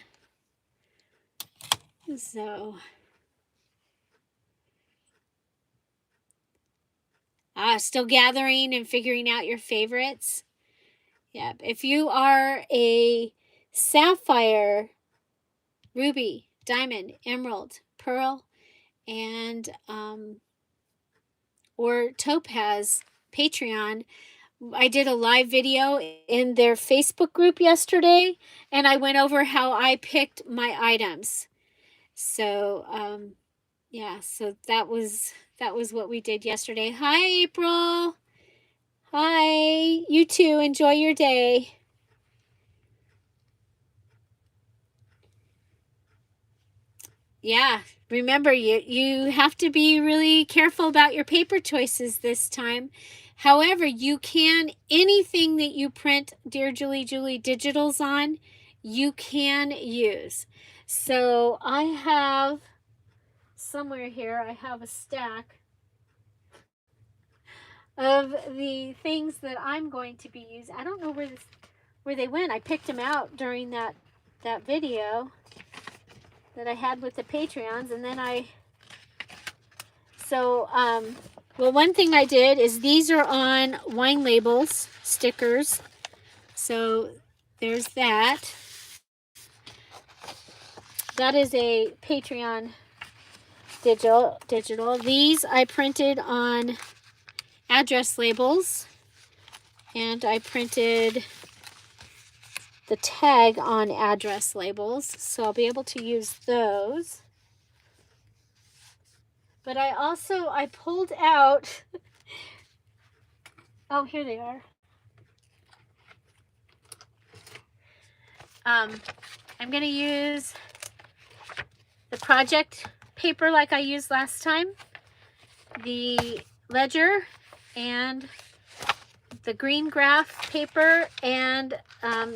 So still gathering and figuring out your favorites. Yeah, if you are a sapphire, ruby, diamond, emerald, pearl, and or topaz Patreon, I did a live video in their Facebook group yesterday, and I went over how I picked my items. So yeah, so that was That was what we did yesterday. Hi, April. Hi. You too. Enjoy your day. Yeah. Remember, you have to be really careful about your paper choices this time. However, you can, anything that you print Dear Julie digitals on, you can use. So I have, somewhere here, I have a stack of the things that I'm going to be using. I don't know where they went. I picked them out during that video that I had with the Patreons, and then well, one thing I did is these are on wine labels, stickers. So there's that. That is a Patreon digital. These I printed on address labels, and I printed the tag on address labels, so I'll be able to use those. But I pulled out, oh, here they are. I'm going to use the project paper like I used last time, the ledger, and the green graph paper, and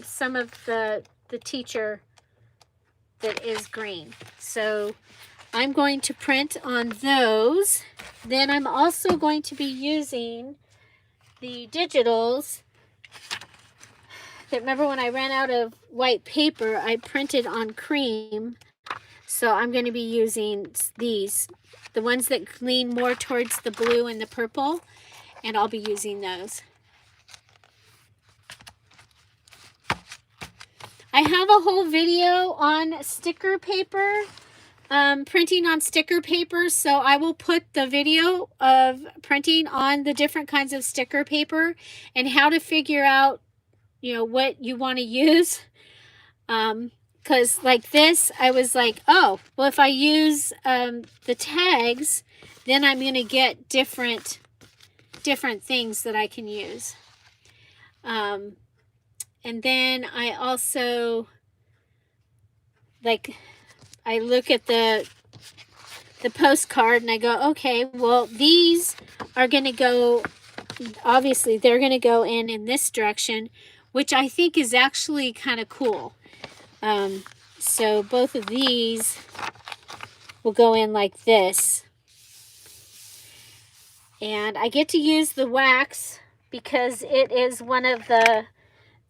some of the teacher that is green. So I'm going to print on those. Then I'm also going to be using the digitals. That, remember when I ran out of white paper, I printed on cream. So I'm going to be using these, the ones that lean more towards the blue and the purple, and I'll be using those. I have a whole video on sticker paper, printing on sticker paper, so I will put the video of printing on the different kinds of sticker paper and how to figure out, you know, what you want to use. Because like this, I was like, oh, well, if I use the tags, then I'm going to get different things that I can use. And then I also, like, I look at the postcard and I go, okay, well, these are going to go, obviously, they're going to go in this direction, which I think is actually kind of cool. So both of these will go in like this. And I get to use the wax because it is one of the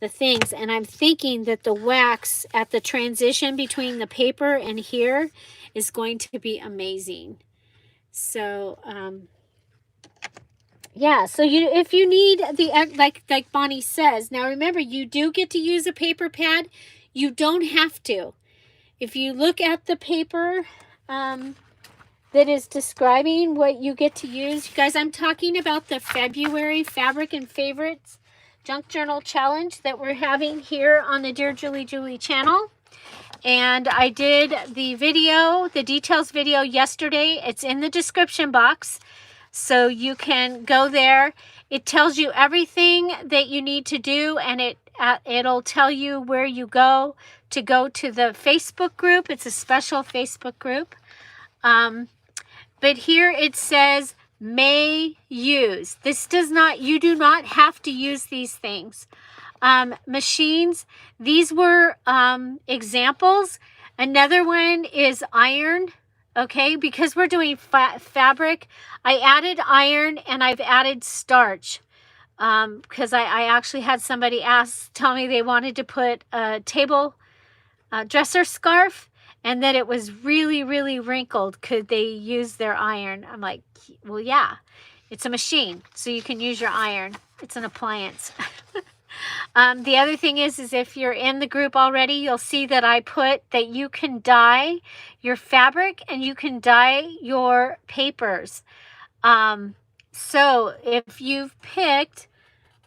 things, and I'm thinking that the wax at the transition between the paper and here is going to be amazing. So yeah, so if you need the, like Bonnie says, now remember, you do get to use a paper pad. You don't have to. If you look at the paper that is describing what you get to use, you guys, I'm talking about the February Fabric and Favorites Junk Journal Challenge that we're having here on the Dear Julie channel. And I did the video, the details video yesterday. It's in the description box, so you can go there. It tells you everything that you need to do, and it'll tell you where you go to the Facebook group. It's a special Facebook group. But here it says may use. This does not, you do not have to use these things. Machines, these were examples. Another one is iron, okay? Because we're doing fabric, I added iron and I've added starch. Because I actually had somebody tell me they wanted to put a table dresser scarf, and that it was really, really wrinkled. Could they use their iron? I'm like, well, yeah, it's a machine, so you can use your iron. It's an appliance. The other thing is if you're in the group already, you'll see that I put that you can dye your fabric and you can dye your papers. So if you've picked,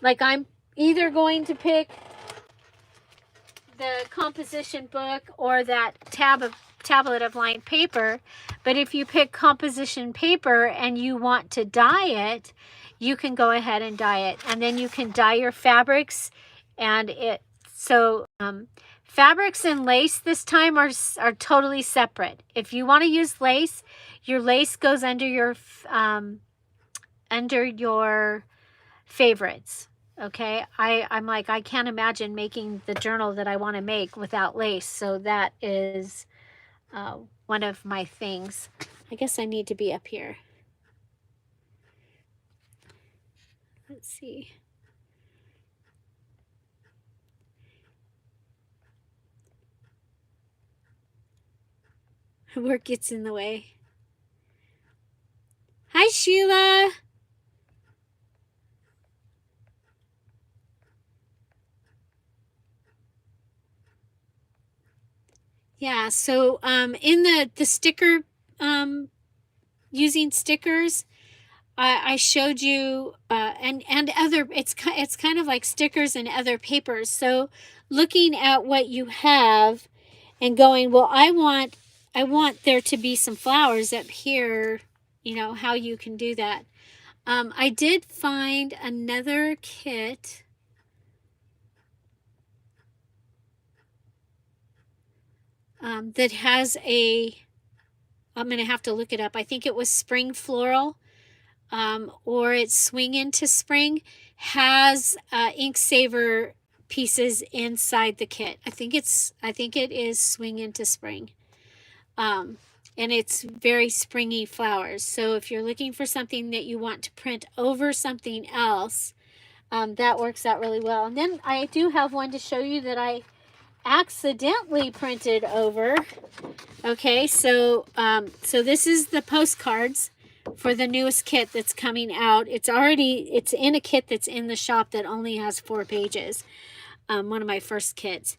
like I'm either going to pick the composition book or that tablet of lined paper, But if you pick composition paper and you want to dye it, you can go ahead and dye it. And then you can dye your fabrics. And fabrics and lace this time are totally separate. If you want to use lace, your lace goes under your favorites. Okay, I'm like, I can't imagine making the journal that I want to make without lace. So that is one of my things. I guess I need to be up here. Let's see. Work gets in the way. Hi, Sheila. Yeah, so in the sticker, using stickers, I showed you and other, it's kind of like stickers and other papers. So looking at what you have and going, well, I want there to be some flowers up here, you know, how you can do that. I did find another kit. That has I'm going to have to look it up. I think it was Spring Floral, or it's Swing Into Spring, has ink saver pieces inside the kit. I think it is Swing Into Spring. And it's very springy flowers. So if you're looking for something that you want to print over something else, that works out really well. And then I do have one to show you that I accidentally printed over. Okay, so this is the postcards for the newest kit that's coming out. It's in a kit that's in the shop that only has 4 pages. One of my first kits.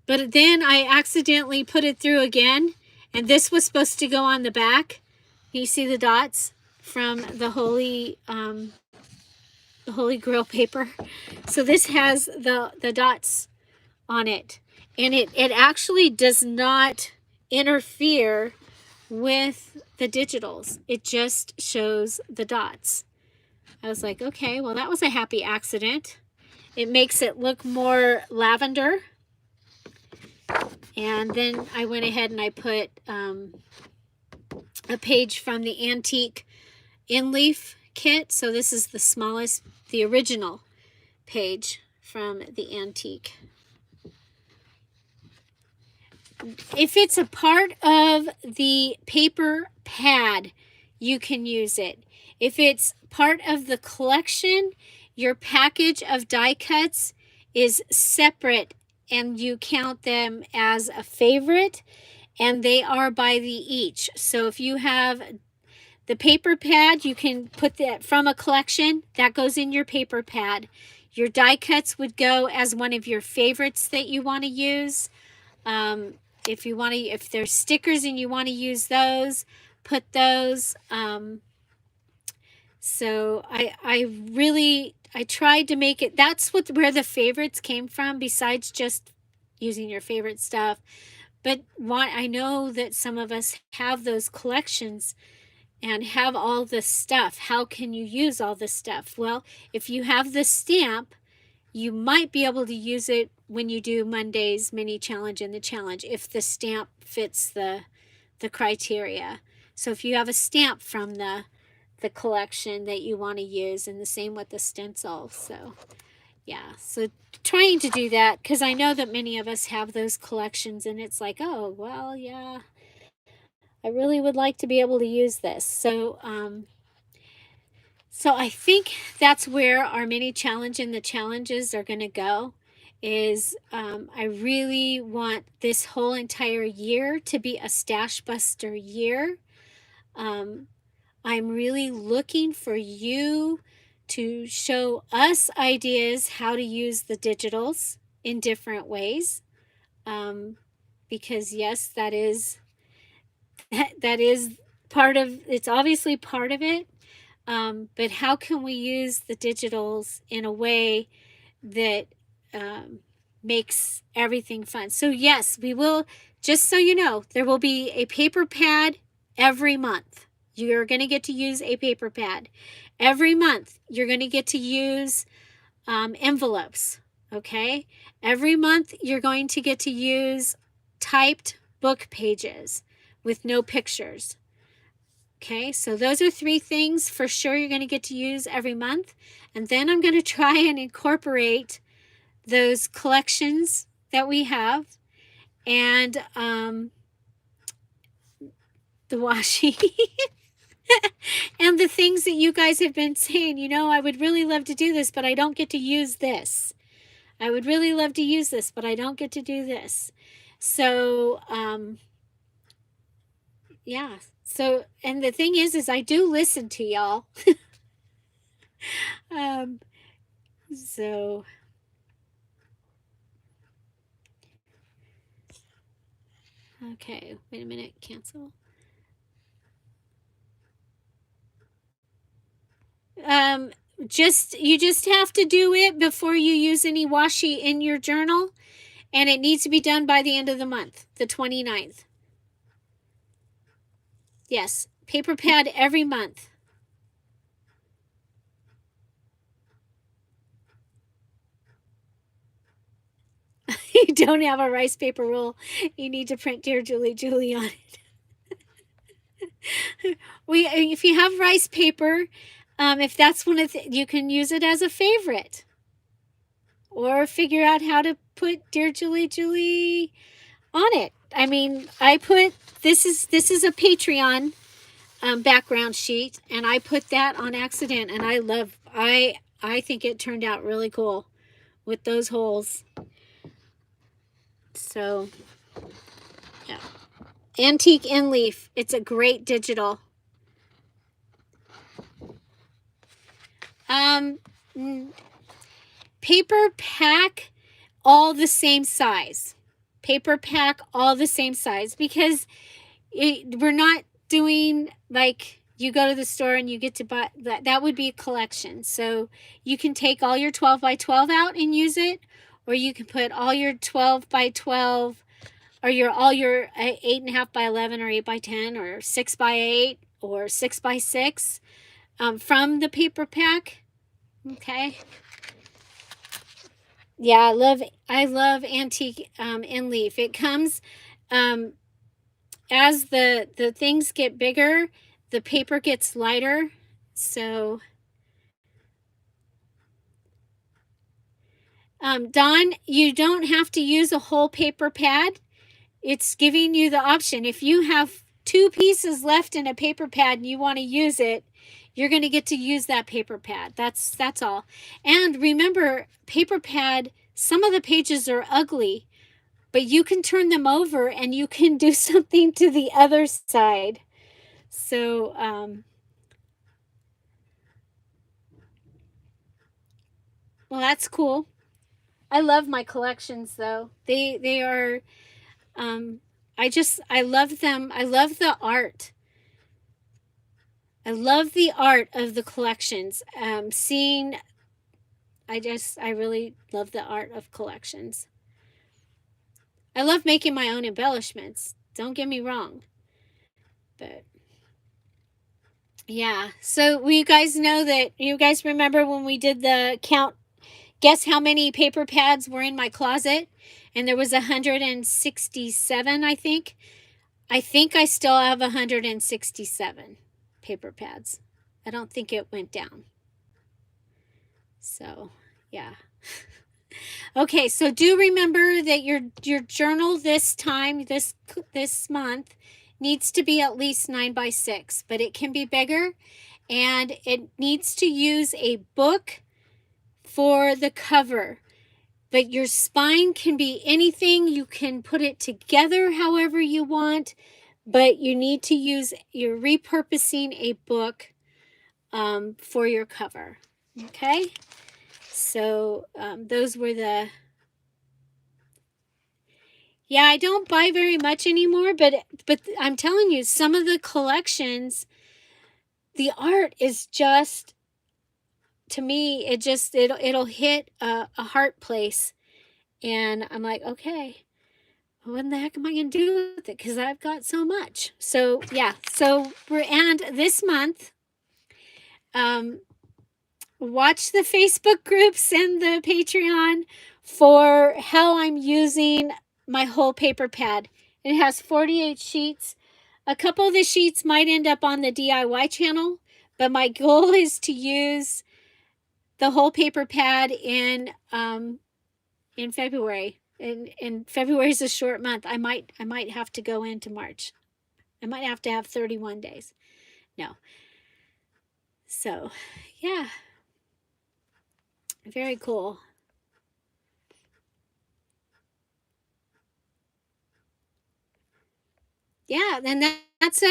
But then I accidentally put it through again, and this was supposed to go on the back. You see the dots from the Holy Grail paper. So this has the dots on it, and it actually does not interfere with the digitals. It just shows the dots. I was like, okay, well, that was a happy accident. It makes it look more lavender. And then I went ahead and I put a page from the Antique In-Leaf kit. So this is the smallest, the original page from the Antique. If it's a part of the paper pad, you can use it. If it's part of the collection, your package of die cuts is separate and you count them as a favorite, and they are by the each. So if you have the paper pad, you can put that from a collection, that goes in your paper pad. Your die cuts would go as one of your favorites that you want to use. If there's stickers and you want to use those, put those. So I tried to make it, that's where the favorites came from, besides just using your favorite stuff. But I know that some of us have those collections and have all this stuff. How can you use all this stuff? Well, if you have the stamp, you might be able to use it when you do Monday's mini challenge and the challenge, if the stamp fits the criteria. So if you have a stamp from the collection that you want to use, and the same with the stencil. So yeah, so trying to do that, because I know that many of us have those collections, and it's like, oh, well, yeah, I really would like to be able to use this. So so I think that's where our mini challenge and the challenges are going to go, is I really want this whole entire year to be a Stashbuster year. I'm really looking for you to show us ideas how to use the digitals in different ways. Because yes, that is part of, it's obviously part of it. But how can we use the digitals in a way that makes everything fun? So yes, we will, just so you know, there will be a paper pad every month. You're going to get to use a paper pad. Every month, you're going to get to use envelopes, okay? Every month, you're going to get to use typed book pages with no pictures. Okay, so those are 3 things for sure you're going to get to use every month. And then I'm going to try and incorporate those collections that we have and the washi and the things that you guys have been saying, you know, I would really love to do this, but I don't get to use this. I would really love to use this, but I don't get to do this. So, yeah. So, and the thing is I do listen to y'all. So, okay, wait a minute, cancel. You just have to do it before you use any washi in your journal, and it needs to be done by the end of the month, the 29th. Yes, paper pad every month. You don't have a rice paper roll. You need to print Dear Julie, Julie on it. If you have rice paper, if that's one of you can use it as a favorite, or figure out how to put Dear Julie, Julie on it. I mean, I put this is a Patreon background sheet, and I put that on accident, and I think it turned out really cool with those holes. So, yeah. Antique in leaf. It's a great digital. Paper pack all the same size. Paper pack all the same size, because we're not doing like you go to the store and you get to buy that would be a collection. So you can take all your 12 by 12 out and use it, or you can put all your 12 by 12 or all your 8.5 by 11 or 8 by 10 or 6 by 8 or 6 by 6 from the paper pack. Okay. Yeah, I love antique in leaf. It comes as the things get bigger, the paper gets lighter. So Dawn, you don't have to use a whole paper pad. It's giving you the option. If you have 2 pieces left in a paper pad and you want to use it, you're going to get to use that paper pad. That's all. And remember, paper pad, some of the pages are ugly, but you can turn them over and you can do something to the other side. So, well, that's cool. I love my collections, though. They are, I love them. I love the art. I love the art of the collections. I really love the art of collections. I love making my own embellishments. Don't get me wrong. But yeah, so you guys know that, you guys remember when we did the count, guess how many paper pads were in my closet? And there was 167, I think. I think I still have 167 paper pads. I don't think it went down. So, yeah. Okay, so do remember that your journal this time, this month, needs to be at least 9 by 6, but it can be bigger, and it needs to use a book for the cover. But your spine can be anything. You can put it together however you want, but you need to use, you're repurposing a book for your cover. Okay? So those were the, yeah, I don't buy very much anymore, but I'm telling you, some of the collections, the art is just, to me, it'll hit a heart place, and I'm like, okay, what the heck am I going to do with it? Because I've got so much. So yeah, so and this month, watch the Facebook groups and the Patreon for how I'm using my whole paper pad. It has 48 sheets. A couple of the sheets might end up on the DIY channel, but my goal is to use the whole paper pad in February. And February is a short month. I might have to go into March. I might have to have 31 days. No. So, yeah. Very cool. Yeah, and that's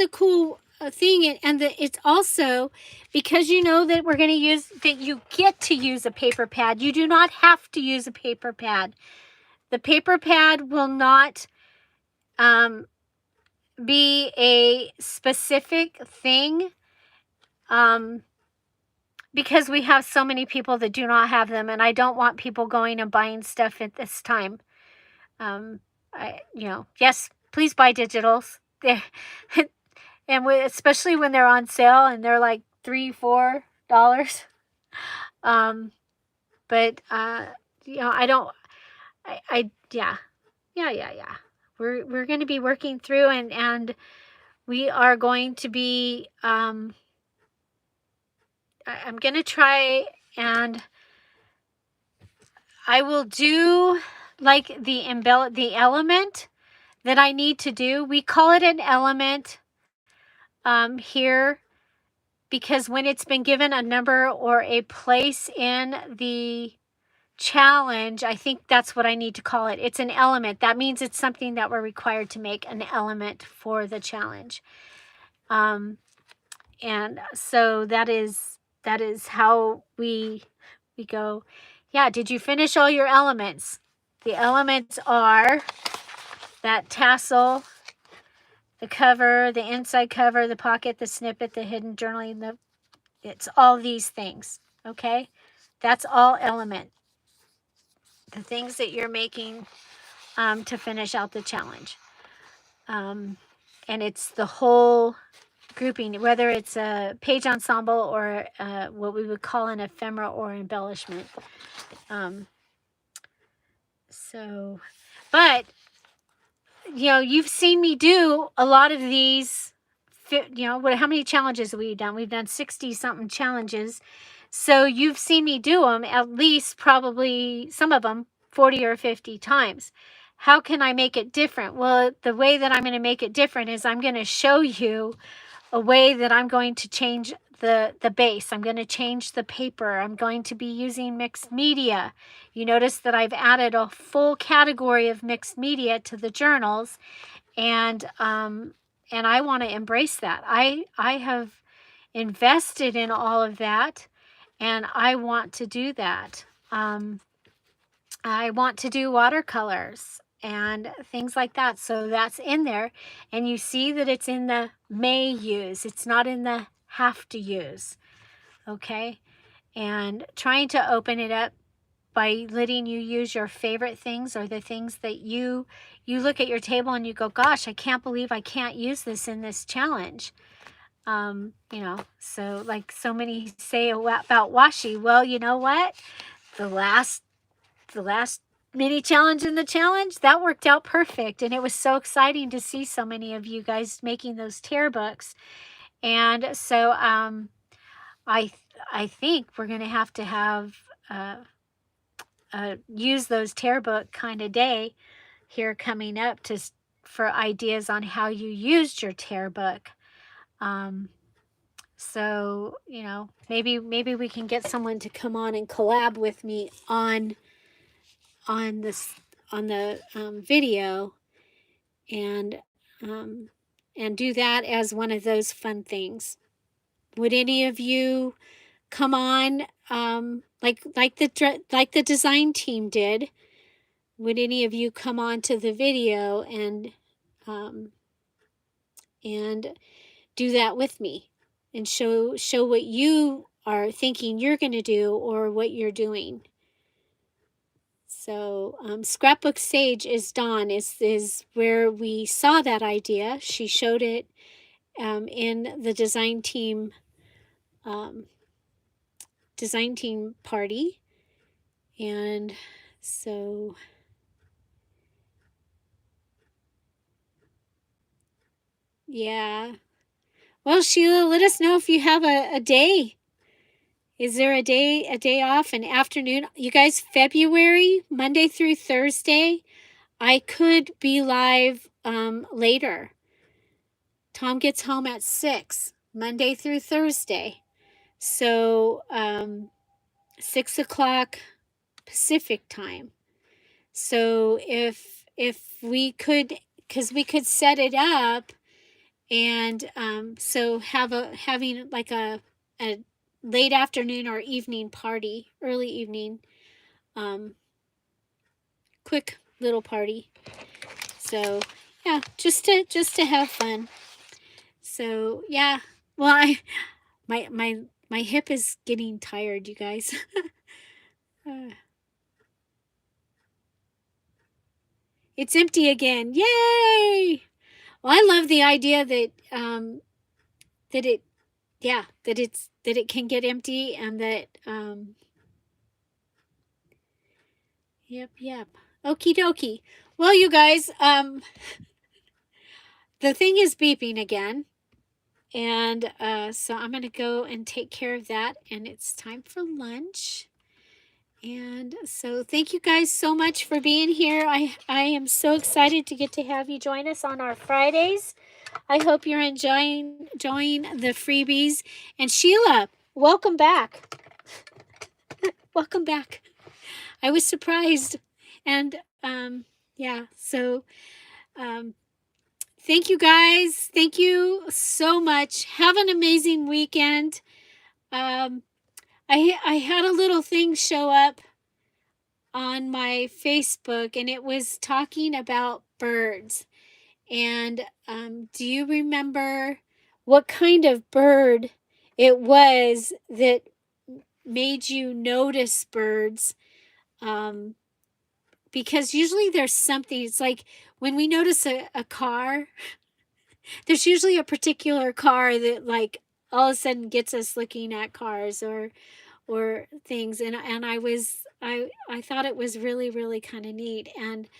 a cool thing, and it's also because you know that we're going to use that you get to use a paper pad. You do not have to use a paper pad. The paper pad will not be a specific thing because we have so many people that do not have them, and I don't want people going and buying stuff at this time. Yes, please buy digitals. And especially when they're on sale and they're like $3-4. But I don't. Yeah. We're going to be working through, and we are going to be. I'm going to try, and I will do like the element that I need to do. We call it an element here because when it's been given a number or a place in the challenge, I think that's what I need to call it. It's an element. That means it's something that we're required to make an element for the challenge. And so that is how we go. Yeah, did you finish all your elements? The elements are that tassel, the cover, the inside cover, the pocket, the snippet, the hidden journaling, it's all these things, okay? That's all element. The things that you're making to finish out the challenge. And it's the whole grouping, whether it's a page ensemble or what we would call an ephemera or embellishment. But you've seen me do a lot of these. How many challenges have we done? We've done 60 something challenges. So you've seen me do them at least, probably some of them 40 or 50 times. How can I make it different? Well, the way that I'm going to make it different is I'm going to show you a way that I'm going to change the base. I'm going to change the paper. I'm going to be using mixed media. You notice that I've added a full category of mixed media to the journals, and I want to embrace that. I have invested in all of that, and I want to do that. I want to do watercolors and things like that. So that's in there. And you see that it's in the may use. It's not in the have to use. Okay? And trying to open it up by letting you use your favorite things, or the things that you look at your table and you go, gosh, I can't believe I can't use this in this challenge. So like so many say about washi. Well, you know what? The last mini challenge in the challenge, that worked out perfect. And it was so exciting to see so many of you guys making those tear books. And so I think we're going to have use those tear book kind of day here coming up for ideas on how you used your tear book. So, maybe we can get someone to come on and collab with me on the video, and do that as one of those fun things. Would any of you come on, like the design team did? Would any of you come on to the video and do that with me, and show what you are thinking you're going to do, or what you're doing? So Scrapbook Sage is Dawn is where we saw that idea. She showed it in the um, design team party, and so yeah. Well, Sheila, let us know if you have a day. Is there a day off, an afternoon? You guys, February, Monday through Thursday, I could be live later. Tom gets home at 6, Monday through Thursday. So 6 o'clock Pacific time. So if we could, because we could set it up, and so having like a late afternoon or evening party, early evening, quick little party. So yeah, just to have fun. So yeah, well, my hip is getting tired, you guys. It's empty again. Yay! Well, I love the idea that that it that it can get empty, and that yep. Okie dokie. Well, you guys, the thing is beeping again. And so I'm going to go and take care of that. And it's time for lunch. And so thank you guys so much for being here. I am so excited to get to have you join us on our Fridays. I hope you're enjoying the freebies. And Sheila, welcome back. Welcome back. I was surprised. And yeah, so thank you guys. Thank you so much. Have an amazing weekend. I had a little thing show up on my Facebook, and it was talking about birds. And do you remember what kind of bird it was that made you notice birds? Because usually there's something, it's like when we notice a car, there's usually a particular car that like all of a sudden gets us looking at cars or things. And I thought it was really kind of neat. And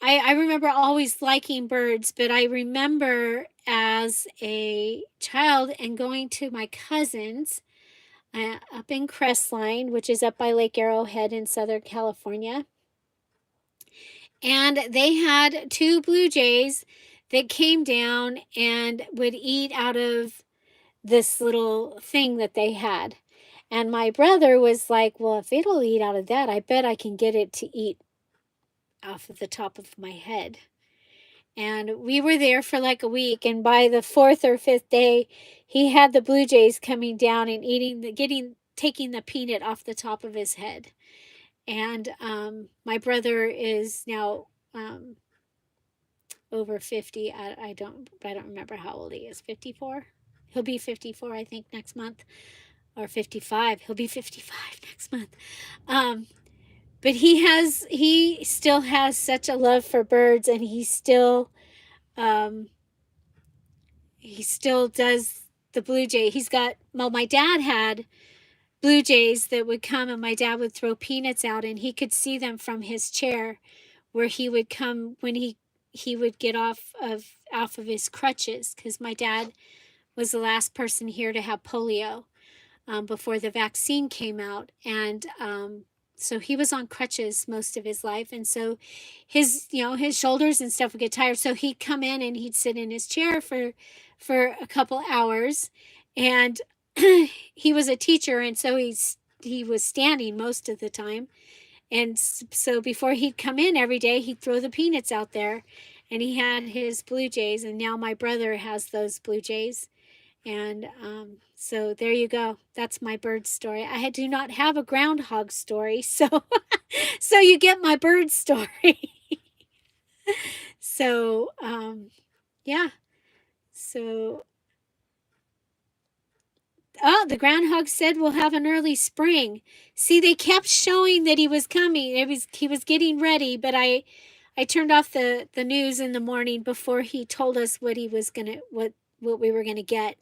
I remember always liking birds, but I remember as a child and going to my cousins up in Crestline, which is up by Lake Arrowhead in Southern California. And they had 2 blue jays that came down and would eat out of this little thing that they had. And my brother was like, well, if it'll eat out of that, I bet I can get it to eat off of the top of my head. And we were there for like a week, and by the 4th or 5th day, he had the blue jays coming down and taking the peanut off the top of his head. And my brother is now over 50. I don't remember how old he is. 54. He'll be 54, I think, next month, or 55. He'll be 55 next month. But he still has such a love for birds, and he still does the blue jay. My dad had blue jays that would come, and my dad would throw peanuts out, and he could see them from his chair, where he would come when he would get off of his crutches, because my dad was the last person here to have polio before the vaccine came out. And so he was on crutches most of his life. And so his shoulders and stuff would get tired. So he'd come in and he'd sit in his chair for a couple hours. And he was a teacher. And so he was standing most of the time. And so before he'd come in every day, he'd throw the peanuts out there. And he had his blue jays. And now my brother has those blue jays. And so there you go. That's my bird story. I do not have a groundhog story, so so you get my bird story. So yeah. So Oh, the groundhog said we'll have an early spring. See, they kept showing that he was coming. He was getting ready, but I turned off the news in the morning before he told us what he was gonna what we were gonna get,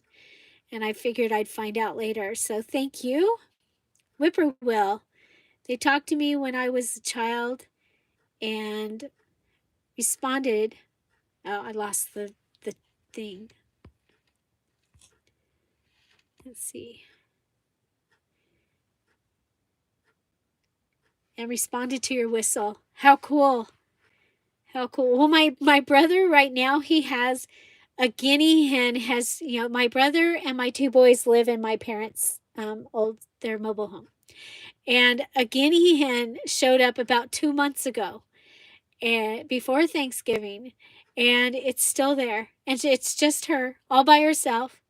and I figured I'd find out later. So thank you, Whippoorwill. They talked to me when I was a child, and responded. Oh, I lost the thing. Let's see. And responded to your whistle. How cool. How cool. Well, my brother right now, he has a guinea hen. Has, you know, my brother and my two boys live in my parents' their mobile home. And a guinea hen showed up about 2 months ago, and before Thanksgiving, and it's still there. And it's just her all by herself.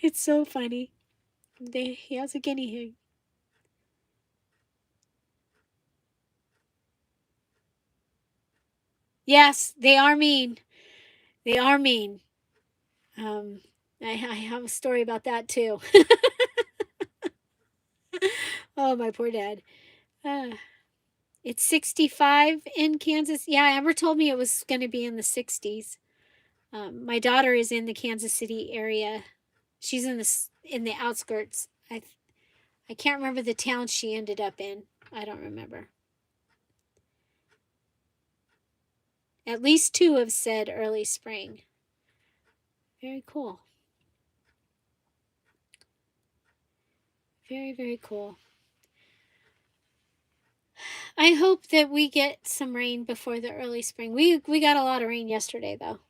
It's so funny. He has a guinea hen. Yes, they are mean. They are mean. I have a story about that too. Oh, my poor dad. It's 65 in Kansas. Yeah, Amber told me it was going to be in the 60s. My daughter is in the Kansas City area. She's in the outskirts. I can't remember the town she ended up in. I don't remember. At least 2 have said early spring. Very cool. Very, very cool. I hope that we get some rain before the early spring. We got a lot of rain yesterday, though.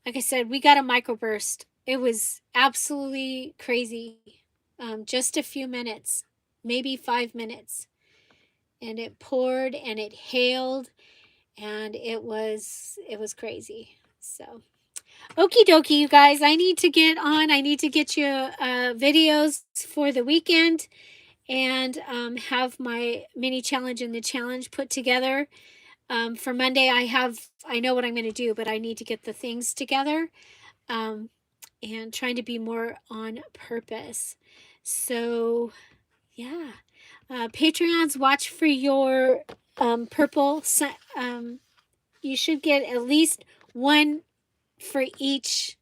Like I said, we got a microburst. It was absolutely crazy. Just a few minutes, maybe 5 minutes. And it poured and it hailed, and it was crazy. So, okie dokie, you guys. I need to get on. I need to get you videos for the weekend, and have my mini challenge and the challenge put together. For Monday, I know what I'm going to do, but I need to get the things together, and trying to be more on purpose. So, yeah. Patreons, watch for your purple. You should get at least one for each.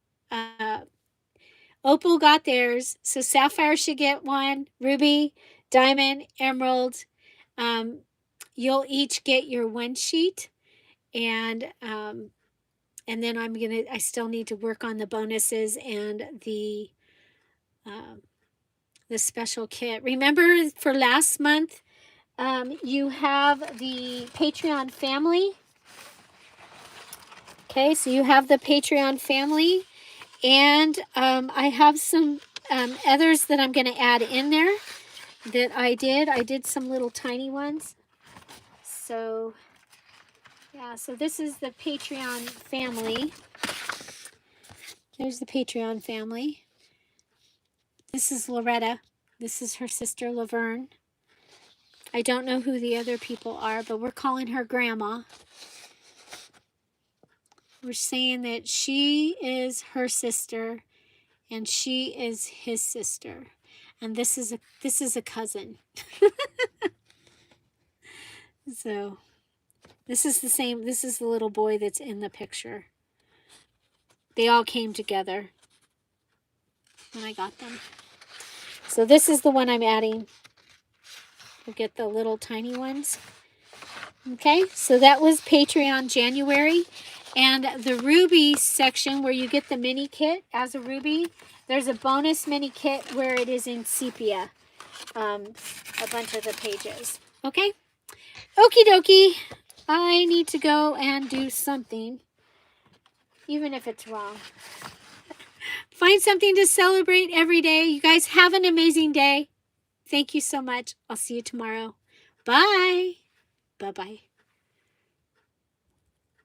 Opal got theirs, so Sapphire should get one. Ruby, Diamond, Emerald. You'll each get your one sheet, and then I still need to work on the bonuses and the special kit. Remember, for last month, you have the Patreon family. Okay, so you have the Patreon family, and I have some others that I'm going to add in there that I did some little tiny ones. So, yeah, so this is the Patreon family. There's the Patreon family. This is Loretta. This is her sister, Laverne. I don't know who the other people are, but we're calling her Grandma. We're saying that she is her sister and she is his sister. And this is a cousin. So this is the little boy that's in the picture. They all came together when I got them. So this is the one I'm adding. We'll get the little tiny ones. Okay, so that was Patreon January. And the Ruby section, where you get the mini kit as a Ruby, there's a bonus mini kit where it is in sepia, a bunch of the pages. Okay, okie dokie. I need to go and do something, even if it's wrong. Find something to celebrate every day. You guys have an amazing day. Thank you so much. I'll see you tomorrow. Bye. Bye-bye.